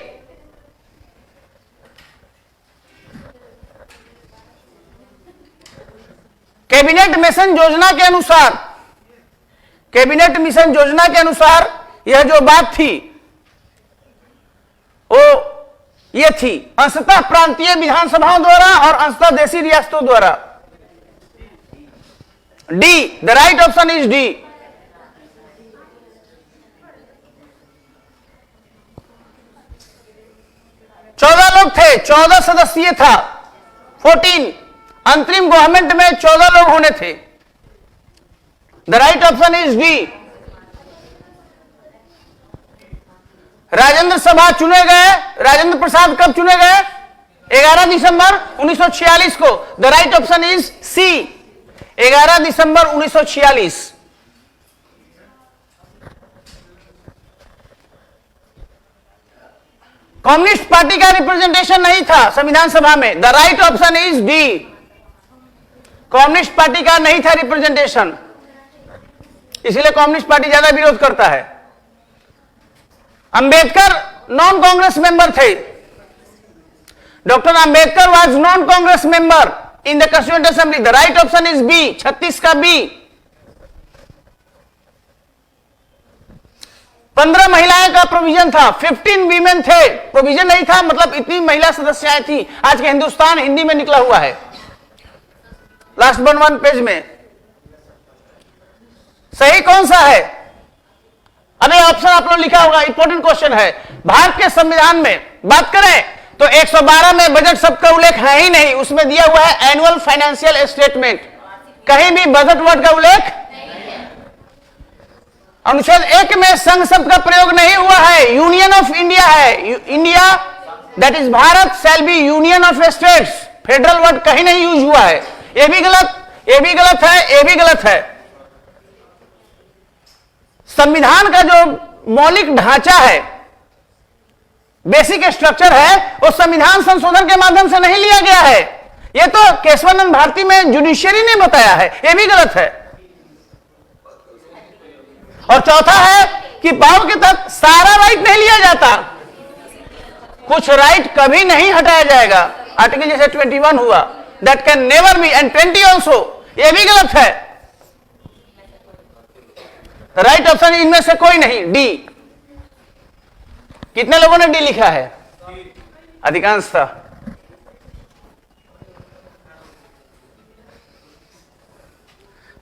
S2: Cabinet mission योजना के अनुसार, कैबिनेट मिशन योजना के अनुसार यह जो बात थी वो ये थी अंशतः प्रांतीय विधानसभाओं द्वारा और अंशतः देशी रियासतों द्वारा। D, the right option is D. लोग थे, 14 सदस्यीय था, 14। अंतरिम गवर्नमेंट में 14 लोग होने थे। The right option is B. Rajendra सभा चुने गए, राजेंद्र प्रसाद कब चुने गए? 11 दिसंबर 1946 को। The right option is C, 11 December 1946। Communist party का रिप्रेजेंटेशन नहीं था संविधान सभा में। The right option is D, communist party का नहीं था रिप्रेजेंटेशन, इसलिए कम्युनिस्ट पार्टी ज्यादा विरोध करता है। अंबेडकर नॉन कांग्रेस मेंबर थे। Doctor Ambedkar was non Congress member in the constituent assembly. The right option is B, 36 का बी। 15 महिलाएं का प्रोविजन था, 15 वीमेन थे। प्रोविजन नहीं था मतलब इतनी महिला सदस्याएं थी। आज के हिंदुस्तान हिंदी में निकला हुआ है, लास्ट 1 पेज में। सही कौन सा है? अरे ऑप्शन आप लोग लिखा होगा, इंपॉर्टेंट क्वेश्चन है। भारत के संविधान में बात करें तो 112 में बजट सबका उल्लेख है ही नहीं, उसमें दिया हुआ है एनुअल फाइनेंशियल स्टेटमेंट, कहीं भी बजट वर्ड का उल्लेख। अनुच्छेद 1 में संघ शब्द का प्रयोग नहीं हुआ है, यूनियन ऑफ इंडिया है। India that is Bharat shall be union of states. Federal word कहीं नहीं यूज हुआ है। ये भी गलत, ये भी गलत है, ये भी गलत है। संविधान का जो मौलिक ढांचा है, बेसिक स्ट्रक्चर है, वो संविधान संशोधन के माध्यम से नहीं लिया गया है। ये तो केशवानंद भारती में जुडिशियरी ने बताया है, ये भी गलत है। और चौथा है कि पावर के तहत सारा राइट नहीं लिया जाता, कुछ राइट कभी नहीं हटाया जाएगा। आर्टिकल जैसे 21 हुआ, that can never be, and 20 also, ये भी गलत है। राइट ऑप्शन इनमें से कोई नहीं, डी। कितने लोगों ने डी लिखा है? अधिकांश था।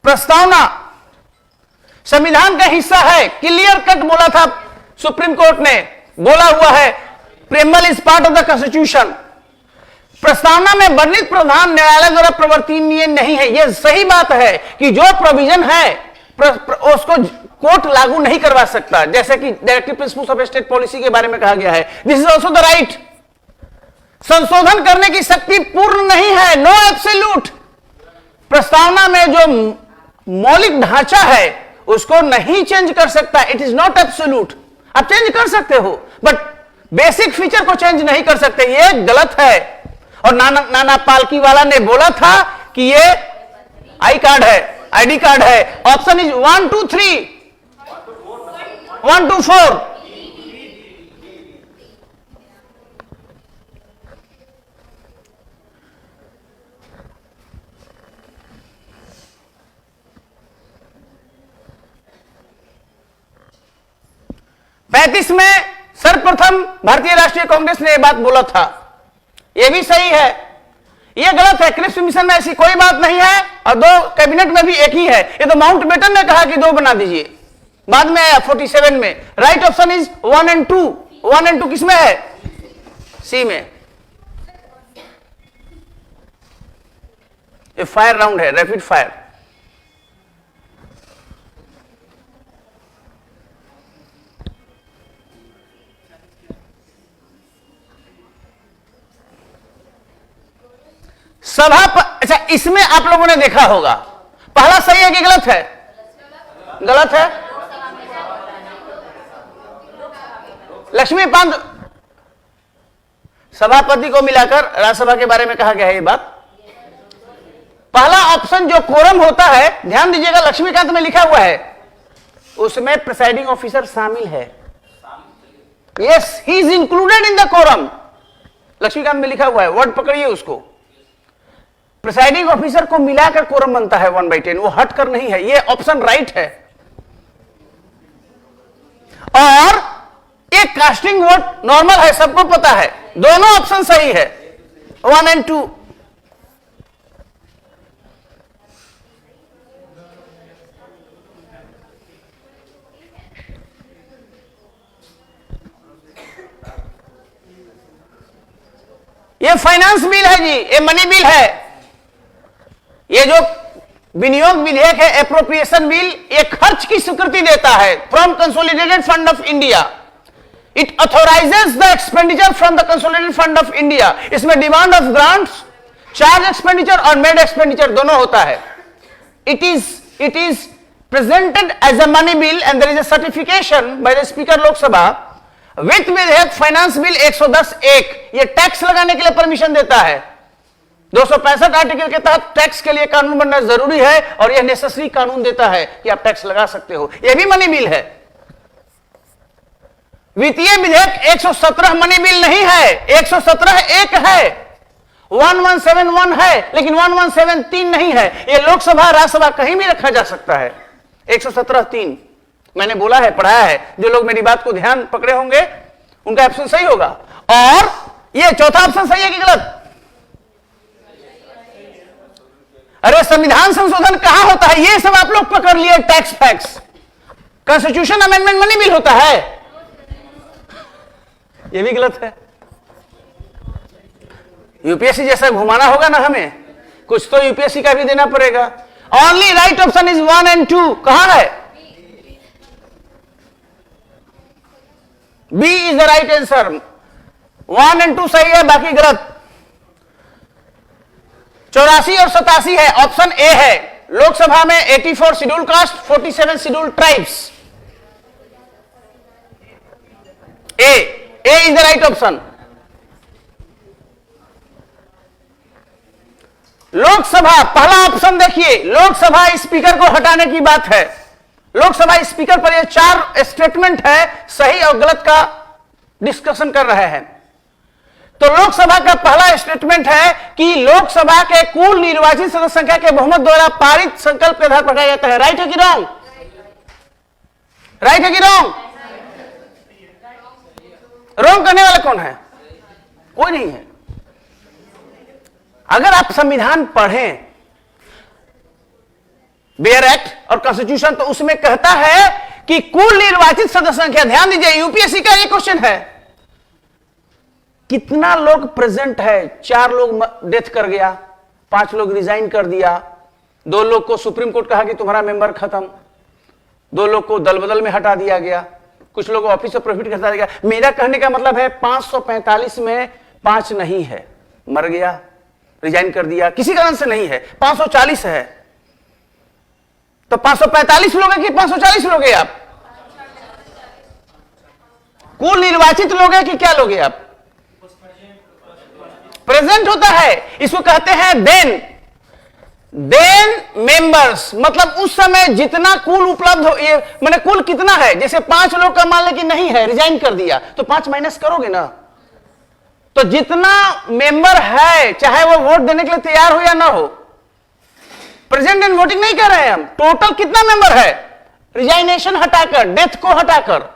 S2: प्रस्तावना संविधान का हिस्सा है, क्लियर कट बोला था सुप्रीम कोर्ट ने, बोला हुआ है preamble is part of the constitution. प्रस्तावना में वर्णित प्रावधान न्यायालय द्वारा प्रवर्तनीय नहीं है। यह सही बात है कि जो प्रोविजन है उसको कोर्ट लागू नहीं करवा सकता, जैसे कि directive principles of state policy के बारे में कहा गया है। This is also the right. संशोधन करने की शक्ति पूर्ण नहीं है, नो एब्सोल्यूट। प्रस्तावना में जो मौलिक ढांचा है उसको नहीं चेंज कर सकता, इट इज नॉट एब्सोल्यूट। आप चेंज कर सकते हो बट बेसिक फीचर को चेंज नहीं कर सकते, ये गलत है। और नाना पालकी वाला ने बोला था कि ये आई कार्ड है, आईडी कार्ड है। Option is 1 2 3, 1 2 4। पैंतीस में सर्वप्रथम भारतीय राष्ट्रीय कांग्रेस ने यह बात बोला था, यह भी सही है। यह गलत है, क्रिप्स मिशन में ऐसी कोई बात नहीं है और दो कैबिनेट में भी एक ही है। ये तो माउंट बेटन ने कहा कि दो बना दीजिए, बाद में आया 47 में। Right option is 1 and 2। 1 and 2 किसमें है? सी में। ये फायर राउंड है, रैपिड फायर। अच्छा, इसमें आप लोगों ने देखा होगा, पहला सही है कि गलत है? गलत है। लक्ष्मीकांत सभापति को मिलाकर राज्यसभा के बारे में कहा गया है ये बात। पहला ऑप्शन जो कोरम होता है, ध्यान दीजिएगा, लक्ष्मीकांत में लिखा हुआ है, उसमें प्रिसाइडिंग ऑफिसर शामिल है। Yes, he is included in the quorum. Laxmikanth में लिखा हुआ है, वर्ड पकड़िए उसको। प्रिसाइडिंग ऑफिसर को मिलाकर कोरम बनता है 1/10, वो हटकर नहीं है। ये ऑप्शन राइट है। और एक कास्टिंग वोट नॉर्मल है, सबको पता है। दोनों ऑप्शन सही है, 1 एंड 2। ये फाइनेंस बिल है जी, ये मनी बिल है। ये जो विनियोग विधेयक है, एप्रोप्रिएशन बिल, ये खर्च की स्वीकृति देता है from consolidated fund of India. It authorises the expenditure from the consolidated fund of India. इसमें demand of grants, charge expenditure और मेड एक्सपेंडिचर दोनों होता है। It is presented as a money bill and there is a certification by the speaker Lok Sabha. वित्त विधेयक finance bill 110(1) ये tax लगाने के लिए परमिशन देता है। 265 आर्टिकल के तहत टैक्स के लिए कानून बनना जरूरी है और यह नेसेसरी कानून देता है कि आप टैक्स लगा सकते हो। यह भी मनी बिल है। वित्तीय विधेयक 117 मनी बिल नहीं है, 117 एक है, 1171 है, लेकिन 1173 नहीं है। यह लोकसभा राज्यसभा कहीं भी रखा जा सकता है। 117(3) मैंने बोला है, पढ़ाया है। जो लोग मेरी बात को ध्यान पकड़े होंगे उनका ऑप्शन सही होगा। और यह चौथा ऑप्शन सही है कि गलत? अरे संविधान संशोधन कहां होता है? ये सब आप लोग पकड़ लिए, tax fax. Constitution amendment money bill होता है, ये भी गलत है। यूपीएससी जैसा घुमाना होगा ना हमें, कुछ तो यूपीएससी का भी देना पड़ेगा। Only right option is 1 and 2। कहां है? B is the right answer. 1 and 2 सही है, बाकी गलत। 84 और 87 है, ऑप्शन ए है। लोकसभा में 84 schedule caste, 47 schedule tribes. A is the right option. Lok Sabha, पहला ऑप्शन देखिए, लोकसभा स्पीकर को हटाने की बात है। लोकसभा स्पीकर पर ये 4 स्टेटमेंट है, सही और गलत का डिस्कशन कर रहे हैं। तो लोकसभा का पहला स्टेटमेंट है कि लोकसभा के कुल निर्वाचित सदस्य संख्या के बहुमत द्वारा पारित संकल्प के आधार पर हटाया जाता है। राइट है कि रॉन्ग? राइट है कि रॉन्ग? रॉन्ग करने वाला कौन है? कोई नहीं है। अगर आप संविधान पढ़ें, बेयर एक्ट और कॉन्स्टिट्यूशन, तो उसमें कहता है कि कुल निर्वाचित सदस्य संख्या, ध्यान दीजिए यूपीएससी का ये क्वेश्चन है, कितना लोग प्रेजेंट है। 4 लोग डेथ कर गया, 5 लोग रिजाइन कर दिया, 2 लोग को सुप्रीम कोर्ट कहा कि तुम्हारा मेंबर खत्म, 2 लोग को दल बदल में हटा दिया गया, कुछ लोग ऑफिस ऑफ प्रॉफिट हटा दिया गया। मेरा कहने का मतलब है 545 में 5 नहीं है, मर गया, रिजाइन कर दिया, किसी कारण से नहीं है, 540 है। तो 545 लोग हैं कि 540 लोग हैं आप? कुल निर्वाचित लोग हैं कि क्या लोग हैं आप? प्रेजेंट होता है, इसको कहते हैं देन मेंबर्स, मतलब उस समय जितना कुल उपलब्ध हो, ये मैंने कुल कितना है, जैसे 5 लोग का मान ले कि नहीं है, रिजाइन कर दिया, तो 5 माइनस करोगे ना, तो जितना मेंबर है, चाहे वो वोट देने के लिए तैयार हो या ना हो, प्रेजेंट एंड वोटिंग नहीं कर रहे हैं हम, टोटल कितना मेंबर है, रिजाइनेशन हटाकर, डेथ को हटाकर,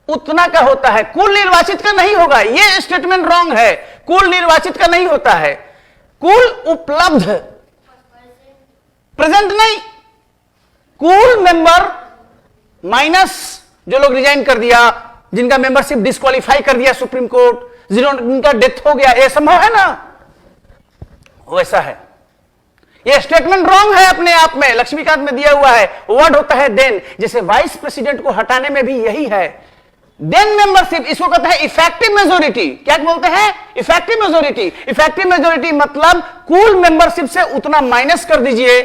S2: उतना का होता है। कुल निर्वाचित का नहीं होगा, ये स्टेटमेंट रॉन्ग है। कुल निर्वाचित का नहीं होता है, कुल उपलब्ध, प्रेजेंट नहीं, कुल मेंबर माइनस जो लोग रिजाइन कर दिया, जिनका मेंबरशिप डिस्क्वालीफाई कर दिया सुप्रीम कोर्ट, जिनका डेथ हो गया, यह संभव है ना, वैसा है। यह स्टेटमेंट रॉन्ग है अपने आप में, लक्ष्मीकांत में दिया हुआ है, वर्ड होता है देन, जैसे वाइस प्रेसिडेंट को हटाने में भी यही है, देन मेंबरशिप, इसको कहते हैं इफेक्टिव मेजोरिटी। क्या बोलते हैं? Effective majority. इफेक्टिव मेजोरिटी मतलब कुल मेंबरशिप से उतना माइनस कर दीजिए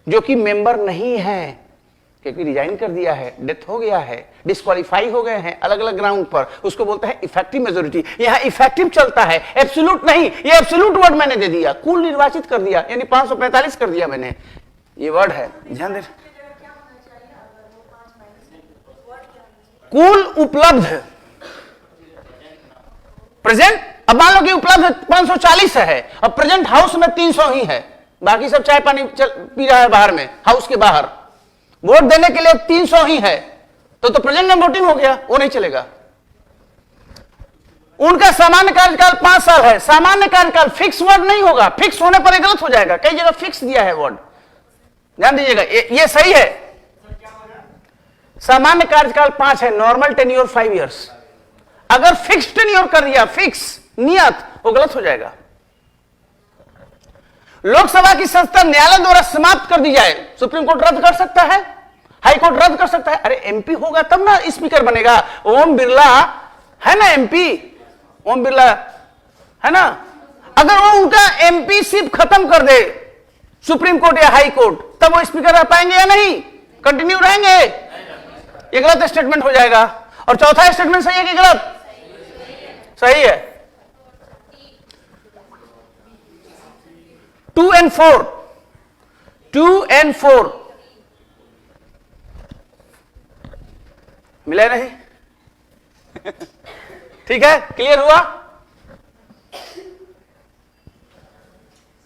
S2: जो कि मेंबर नहीं है, क्योंकि रिजाइन कर दिया है, डेथ हो गया है, डिस्क्वालीफाई हो गए हैं अलग अलग ग्राउंड पर, उसको बोलते हैं इफेक्टिव मेजोरिटी। यहां इफेक्टिव चलता है, एब्सोल्यूट नहीं। ये एब्सोल्यूट वर्ड मैंने दे दिया, कुल निर्वाचित कर दिया, यानी 545 कर दिया मैंने, ये वर्ड है, ध्यान दे। कुल उपलब्ध प्रेजेंट, अब मान लो कि उपलब्ध 540 है, अब प्रेजेंट हाउस में 300 ही है, बाकी सब चाय पानी पी रहा है बाहर में, हाउस के बाहर, वोट देने के लिए 300 ही है, तो प्रेजेंट में वोटिंग हो गया, वो नहीं चलेगा। उनका सामान्य कार्यकाल 5 साल है, सामान्य कार्यकाल फिक्स वर्ड नहीं होगा, फिक्स होने पर गलत हो जाएगा, कई जगह फिक्स दिया है वर्ड, ध्यान दीजिएगा, ये सही है। सामान्य कार्यकाल 5 है, नॉर्मल टेन्योर 5 इयर्स। अगर फिक्स टेन्योर कर दिया, फिक्स नियत, वो गलत हो जाएगा। लोकसभा की संस्था न्यायालय द्वारा समाप्त कर दी जाए, सुप्रीम कोर्ट रद्द कर सकता है, हाई कोर्ट रद्द कर सकता है। अरे एमपी होगा तब ना स्पीकर बनेगा, ओम बिरला है ना एमपी, ओम बिरला है ना, अगर वो उनका एमपी सिर्फ खत्म कर दे सुप्रीम कोर्ट या हाई कोर्ट, तब वो स्पीकर रह पाएंगे या नहीं, कंटिन्यू रहेंगे? ये गलत स्टेटमेंट हो जाएगा। और चौथा स्टेटमेंट सही है कि गलत? सही है। 2 and 4, 2 and 4 मिले नहीं? ठीक है, क्लियर हुआ?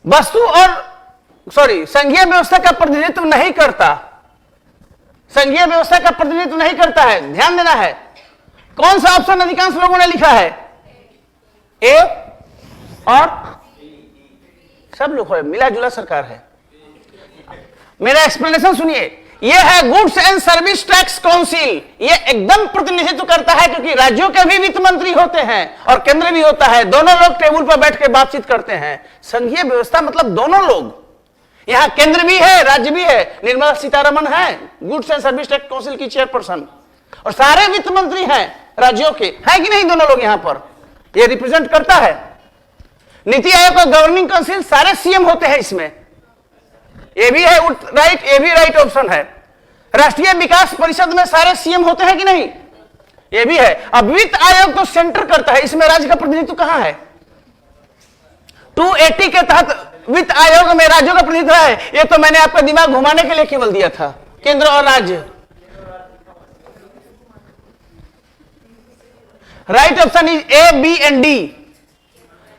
S2: वस्तु और संघीय व्यवस्था का प्रतिनिधित्व नहीं करता, संघीय व्यवस्था का प्रतिनिधित्व नहीं करता है, ध्यान देना है। कौन सा ऑप्शन अधिकांश लोगों ने लिखा है? ए और सब लोग है, मिला जुला सरकार है। मेरा एक्सप्लेनेशन सुनिए, यह है goods and service tax council, यह एकदम प्रतिनिधित्व करता है, क्योंकि राज्यों के भी वित्त मंत्री होते हैं और केंद्र भी होता है, दोनों लोग टेबल पर बैठ के बातचीत करते हैं। संघीय व्यवस्था मतलब दोनों लोग, यहां केंद्र भी है, राज्य भी है, निर्मला सीतारमण है goods and service tax council की चेयरपर्सन, और सारे वित्त मंत्री हैं राज्यों के, है कि नहीं? दोनों लोग यहां पर, ये रिप्रेजेंट करता है। नीति आयोग का गवर्निंग काउंसिल सारे सीएम होते हैं इसमें, ये भी है राइट, ये भी राइट ऑप्शन है। राष्ट्रीय विकास परिषद में सारे सीएम होते हैं कि नहीं, ये भी है। अब वित्त आयोग तो सेंटर करता है, इसमें राज्य का प्रतिनिधित्व कहां है? 280 के तहत वित्त आयोग में राज्यों का प्रतिनिधित्व है। ये तो मैंने आपका दिमाग घुमाने के लिए केवल दिया था, केंद्र और राज्य। Right option is A, B and D.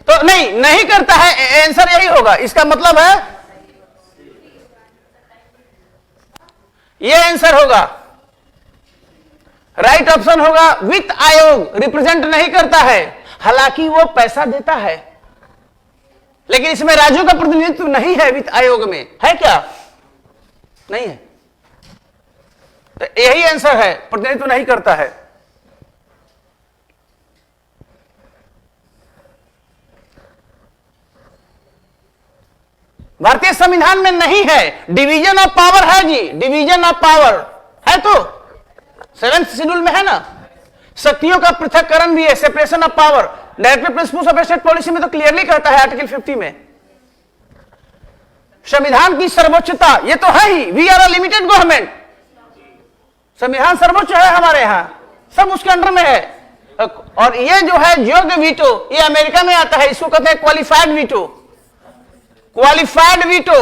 S2: तो नहीं करता है, आंसर यही होगा। इसका मतलब है ये आंसर होगा, राइट ऑप्शन होगा। वित्त आयोग रिप्रेजेंट नहीं करता है, हालांकि वो पैसा देता है, लेकिन इसमें राज्यों का प्रतिनिधित्व नहीं है। वित्त आयोग में है क्या? नहीं है, तो यही आंसर है, प्रतिनिधित्व नहीं करता है। भारतीय संविधान में नहीं है, डिवीजन ऑफ पावर है जी, डिवीजन ऑफ पावर है, तो 7th शेड्यूल में है ना। शक्तियों का पृथक्करण भी है, separation of power. Directive principles of state policy में तो क्लियरली कहता है आर्टिकल 50 में। संविधान की सर्वोच्चता ये तो है ही, we are a limited government, संविधान सर्वोच्च है हमारे यहां, सब उसके अंडर में है। और ये जो है योग्य वीटो, ये अमेरिका में आता है, इसको कहते हैं क्वालिफाइड वीटो। क्वालिफाइड वीटो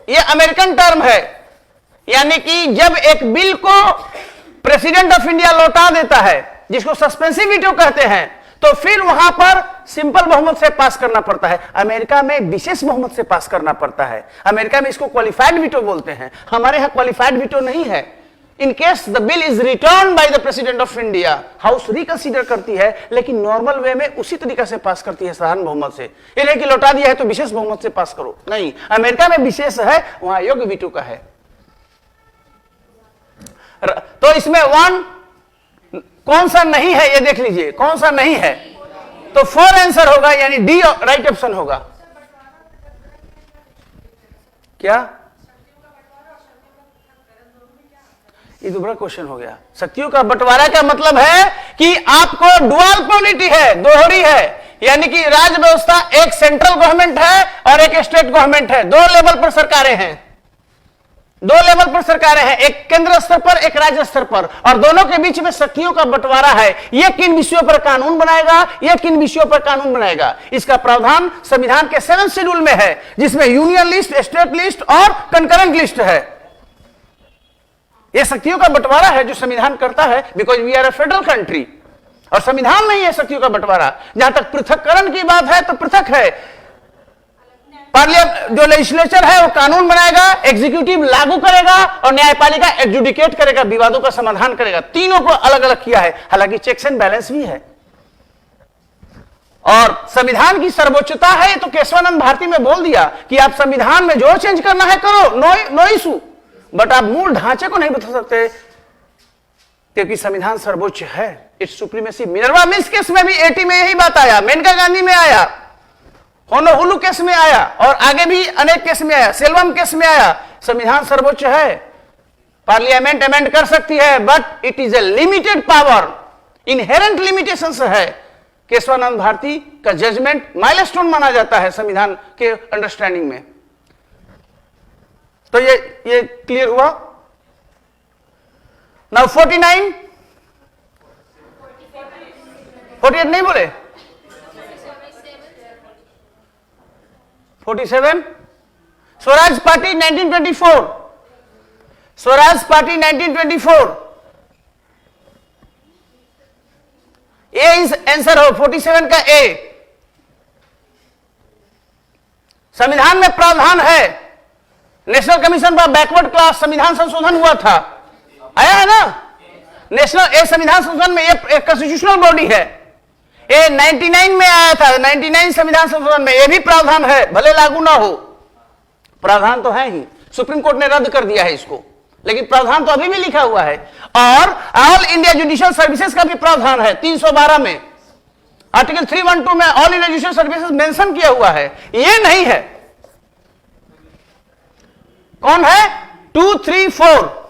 S2: ये अमेरिकन टर्म है, यानी कि जब एक बिल को प्रेसिडेंट ऑफ इंडिया लौटा देता है, जिसको सस्पेंसिव वीटो कहते हैं, तो फिर वहां पर सिंपल बहुमत से पास करना पड़ता है। अमेरिका में विशेष बहुमत से पास करना पड़ता है। अमेरिका में इसको क्वालिफाइड वीटो बोलते हैं, हमारे यहां क्वालिफाइड वीटो नहीं है। In case the bill is return by the president of India, house reconsider करती है, लेकिन नॉर्मल वे में उसी तरीके से पास करती है, साधारण बहुमत से। ये नहीं कि लौटा दिया है तो विशेष बहुमत से पास करो, नहीं। अमेरिका में विशेष है, वहां योग्य वीटो का है। तो इसमें 1 कौन सा नहीं है, ये देख लीजिए कौन सा नहीं है। तो 4 आंसर होगा, यानी डी राइट ऑप्शन होगा। क्या? ये तो बड़ा क्वेश्चन हो गया। शक्तियों का बंटवारा का मतलब है कि आपको डुअल पॉलिटी है, दोहरी है, यानी कि राज्य व्यवस्था एक सेंट्रल गवर्नमेंट है और एक स्टेट गवर्नमेंट है। 2 लेवल पर सरकारें हैं, 2 लेवल पर सरकारें हैं, एक केंद्र स्तर पर, एक राज्य स्तर पर, और दोनों के बीच में शक्तियों का बंटवारा है। ये किन विषयों पर कानून बनाएगा, ये किन विषयों पर कानून बनाएगा, इसका प्रावधान संविधान के 7th शेड्यूल में है, जिसमें यूनियन लिस्ट, स्टेट लिस्ट और कंकरेंट लिस्ट है। ये शक्तियों का बंटवारा है जो संविधान करता है, because we are a federal country, और संविधान नहीं है शक्तियों का बंटवारा। जहां तक पृथक्करण की बात है तो पृथक है। पार्लियामेंट जो लेजिस्लेचर है वो कानून बनाएगा, एग्जीक्यूटिव लागू करेगा, और न्यायपालिका एडजुडिकेट करेगा, विवादों का समाधान करेगा। तीनों को अलग अलग किया है, हालांकि चेक्स एंड बैलेंस भी है। और संविधान की सर्वोच्चता है तो केशवानंद भारती में बोल दिया कि आप संविधान में जो चेंज करना है करो, नो इशू, बट आप मूल ढांचे को नहीं बदल सकते, क्योंकि संविधान सर्वोच्च है। It's supremacy. Minerva mills case में भी 80 में यही बात आया, मेनका गांधी में आया, होनोहुलू केस में आया, और आगे भी अनेक केस में आया, सेल्वम केस में आया। संविधान सर्वोच्च है, पार्लियामेंट अमेंड कर सकती है, but it is a limited power, inherent limitations है। केशवानंद भारती का जजमेंट माइलस्टोन माना जाता है संविधान के अंडरस्टैंडिंग में। तो ये क्लियर हुआ। नाउ 49, 48 नहीं बोले, 47 स्वराज पार्टी 1924, स्वराज पार्टी 1924, ए इस आंसर हो 47 का ए। संविधान में प्रावधान है, national commission for backward class संविधान संशोधन हुआ था, आया है ना। नेशनल ए संविधान संशोधन में ये कॉन्स्टिट्यूशनल बॉडी है। ये 99 में आया था, 99 संविधान संशोधन में ये भी प्रावधान है, भले लागू ना हो, प्रावधान तो है ही। सुप्रीम कोर्ट ने रद्द कर दिया है इसको, लेकिन प्रावधान तो अभी भी लिखा हुआ है। और ऑल इंडिया जुडिशियल सर्विसेज का भी प्रावधान है 312 में, आर्टिकल 312 में all India judicial services mention किया हुआ है। ये नहीं है, कौन है? 2, 3, 4।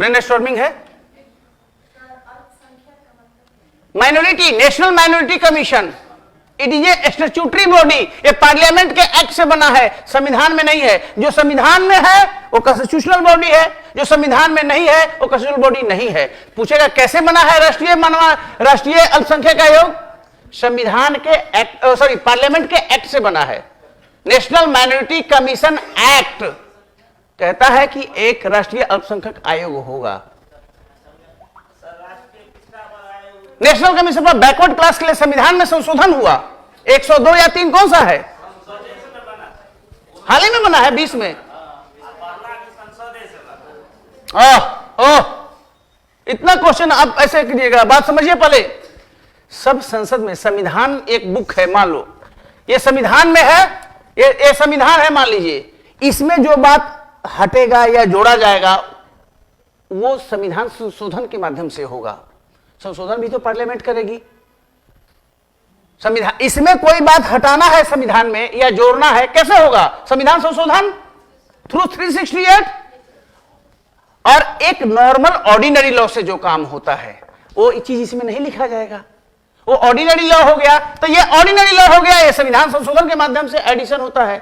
S2: ब्रेन स्टॉर्मिंग है। Minority, national minority commission, it is a statutory body, ये पार्लियामेंट के एक्ट से बना है, संविधान में नहीं है। जो संविधान में है वो कॉन्स्टिट्यूशनल बॉडी है, जो संविधान में नहीं है वो कॉन्स्टिट्यूशनल बॉडी नहीं है। पूछेगा कैसे बना है राष्ट्रीय अल्पसंख्यक आयोग? संविधान के एक्ट, सॉरी पार्लियामेंट के एक्ट से बना है। नेशनल माइनॉरिटी कमीशन एक्ट कहता है कि एक राष्ट्रीय अल्पसंख्यक आयोग होगा। National commission for backward class के लिए संविधान में संशोधन हुआ, 102 या 3 कौन सा है? हाल ही में बना है 20 में। इतना क्वेश्चन आप ऐसे कीजिएगा, बात समझिए पहले। सब संसद में, संविधान एक बुक है, मान लो ये संविधान में है, ये संविधान है मान लीजिए, इसमें जो बात हटेगा या जोड़ा जाएगा वो संविधान संशोधन के माध्यम से होगा। संशोधन भी तो पार्लियामेंट करेगी। संविधान, इसमें कोई बात हटाना है संविधान में या जोड़ना है, कैसे होगा? संविधान संशोधन थ्रू 368। और एक नॉर्मल ऑर्डिनरी लॉ से जो काम होता है वो चीज इसमें नहीं लिखा जाएगा, वो ऑर्डिनरी लॉ हो गया। तो ये ऑर्डिनरी लॉ हो गया, ये संविधान संशोधन के माध्यम से एडिशन होता है।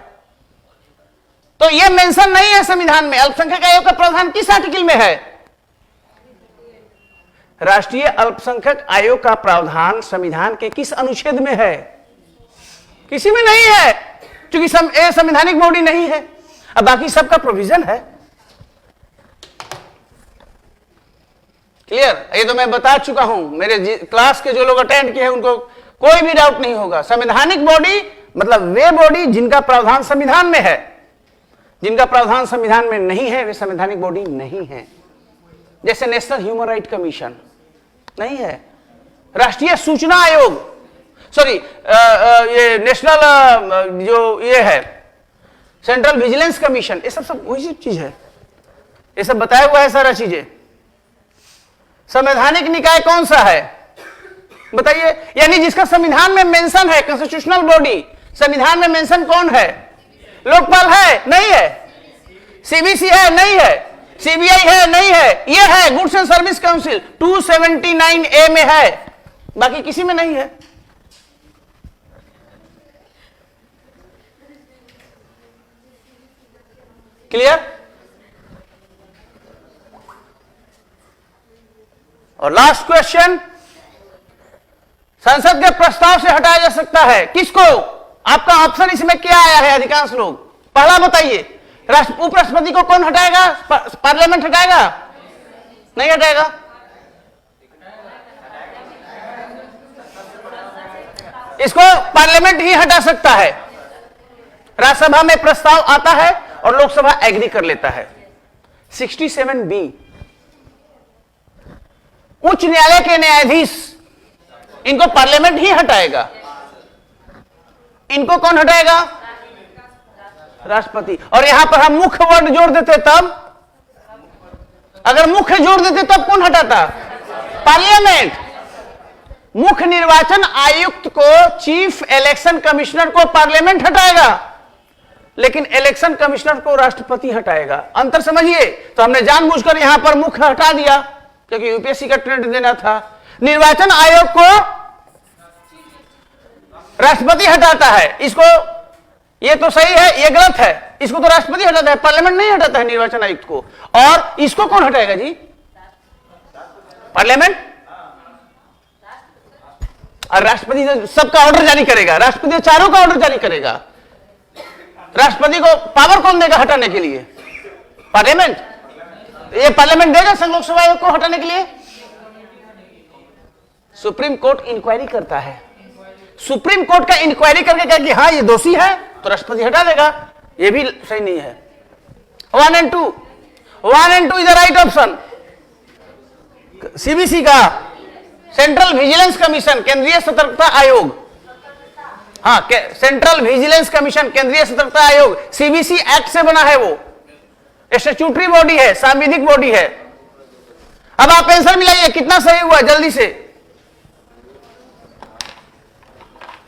S2: तो ये मेंशन नहीं है संविधान में। अल्पसंख्यक आयोग का प्रावधान किस आर्टिकल में है? राष्ट्रीय अल्पसंख्यक आयोग का प्रावधान संविधान के किस अनुच्छेद में है? किसी में नहीं है, क्योंकि संवैधानिक बॉडी नहीं है। अब बाकी सबका प्रोविजन है। क्लियर? ये तो मैं बता चुका हूं, मेरे क्लास के जो लोग अटेंड किए हैं उनको कोई भी डाउट नहीं होगा। संवैधानिक बॉडी मतलब वे बॉडी जिनका प्रावधान संविधान में है, जिनका प्रावधान संविधान में नहीं है वे संवैधानिक बॉडी नहीं है। जैसे नेशनल ह्यूमन राइट कमीशन नहीं है, राष्ट्रीय सूचना आयोग, सॉरी ये नेशनल जो ये है सेंट्रल विजिलेंस कमीशन, ये सब वही चीज है, ये सब बताया हुआ है सारा चीजें। संवैधानिक निकाय कौन सा है बताइए? यानी जिसका संविधान में मेंशन है, कॉन्स्टिट्यूशनल बॉडी, संविधान में मेंशन कौन है? लोकपाल है? नहीं है। सीबीसी है? नहीं है। सीबीआई है? नहीं है। ये है goods and service council 279A में है, बाकी किसी में नहीं है। क्लियर? और लास्ट क्वेश्चन, संसद के प्रस्ताव से हटाया जा सकता है किसको? आपका ऑप्शन इसमें क्या आया है? अधिकांश लोग पहला बताइए, उपराष्ट्रपति को कौन हटाएगा? पार्लियामेंट हटाएगा? नहीं हटाएगा। इसको पार्लियामेंट ही हटा सकता है। राज्यसभा में प्रस्ताव आता है और लोकसभा एग्री कर लेता है। 67B, उच्च न्यायालय के न्यायाधीश, इनको पार्लियामेंट ही हटाएगा। इनको कौन हटाएगा? राष्ट्रपति। और यहां पर हम मुख्य वर्ड जोड़ देते तब, अगर मुख्य जोड़ देते तब कौन हटाता? पार्लियामेंट। मुख्य निर्वाचन आयुक्त को, चीफ इलेक्शन कमिश्नर को पार्लियामेंट हटाएगा, लेकिन इलेक्शन कमिश्नर को राष्ट्रपति हटाएगा। अंतर समझिए। तो हमने जानबूझकर यहां पर मुख्य हटा दिया क्योंकि यूपीएससी का ट्रेंड देना था। निर्वाचन आयोग को राष्ट्रपति हटाता है, इसको, ये तो सही है, ये गलत है, इसको तो राष्ट्रपति हटाता है, पार्लियामेंट नहीं हटाता है निर्वाचन आयुक्त को। और इसको कौन हटाएगा जी? पार्लियामेंट। और राष्ट्रपति सबका ऑर्डर जारी करेगा, राष्ट्रपति चारों का ऑर्डर जारी करेगा। राष्ट्रपति को पावर कौन देगा हटाने के लिए? पार्लियामेंट। ये पार्लियामेंट देगा संघ लोकसभा आयोग को हटाने के लिए? सुप्रीम कोर्ट इंक्वायरी करता है। सुप्रीम कोर्ट का इंक्वायरी करके कहा कि हाँ ये दोषी है तो राष्ट्रपति हटा देगा, ये भी सही नहीं है। 1 and 2, 1 and 2 is the right option. CBC का सेंट्रल विजिलेंस कमीशन, केंद्रीय सतर्कता आयोग, हाँ सेंट्रल विजिलेंस कमीशन, केंद्रीय सतर्कता आयोग, सीबीसी एक्ट से बना है, वो स्टैट्यूटरी बॉडी है, सांविधिक बॉडी है। अब आप आंसर मिलाइए कितना सही हुआ जल्दी से।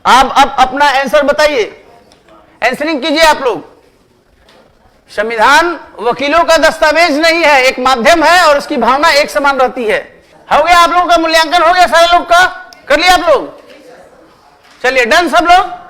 S2: आप अब अपना आंसर बताइए, आंसरिंग कीजिए आप लोग। संविधान वकीलों का दस्तावेज नहीं है, एक माध्यम है और उसकी भावना एक समान रहती है। हो गया आप लोगों का मूल्यांकन, हो गया सारे लोग का, कर लिया आप लोग? चलिए डन सब लोग।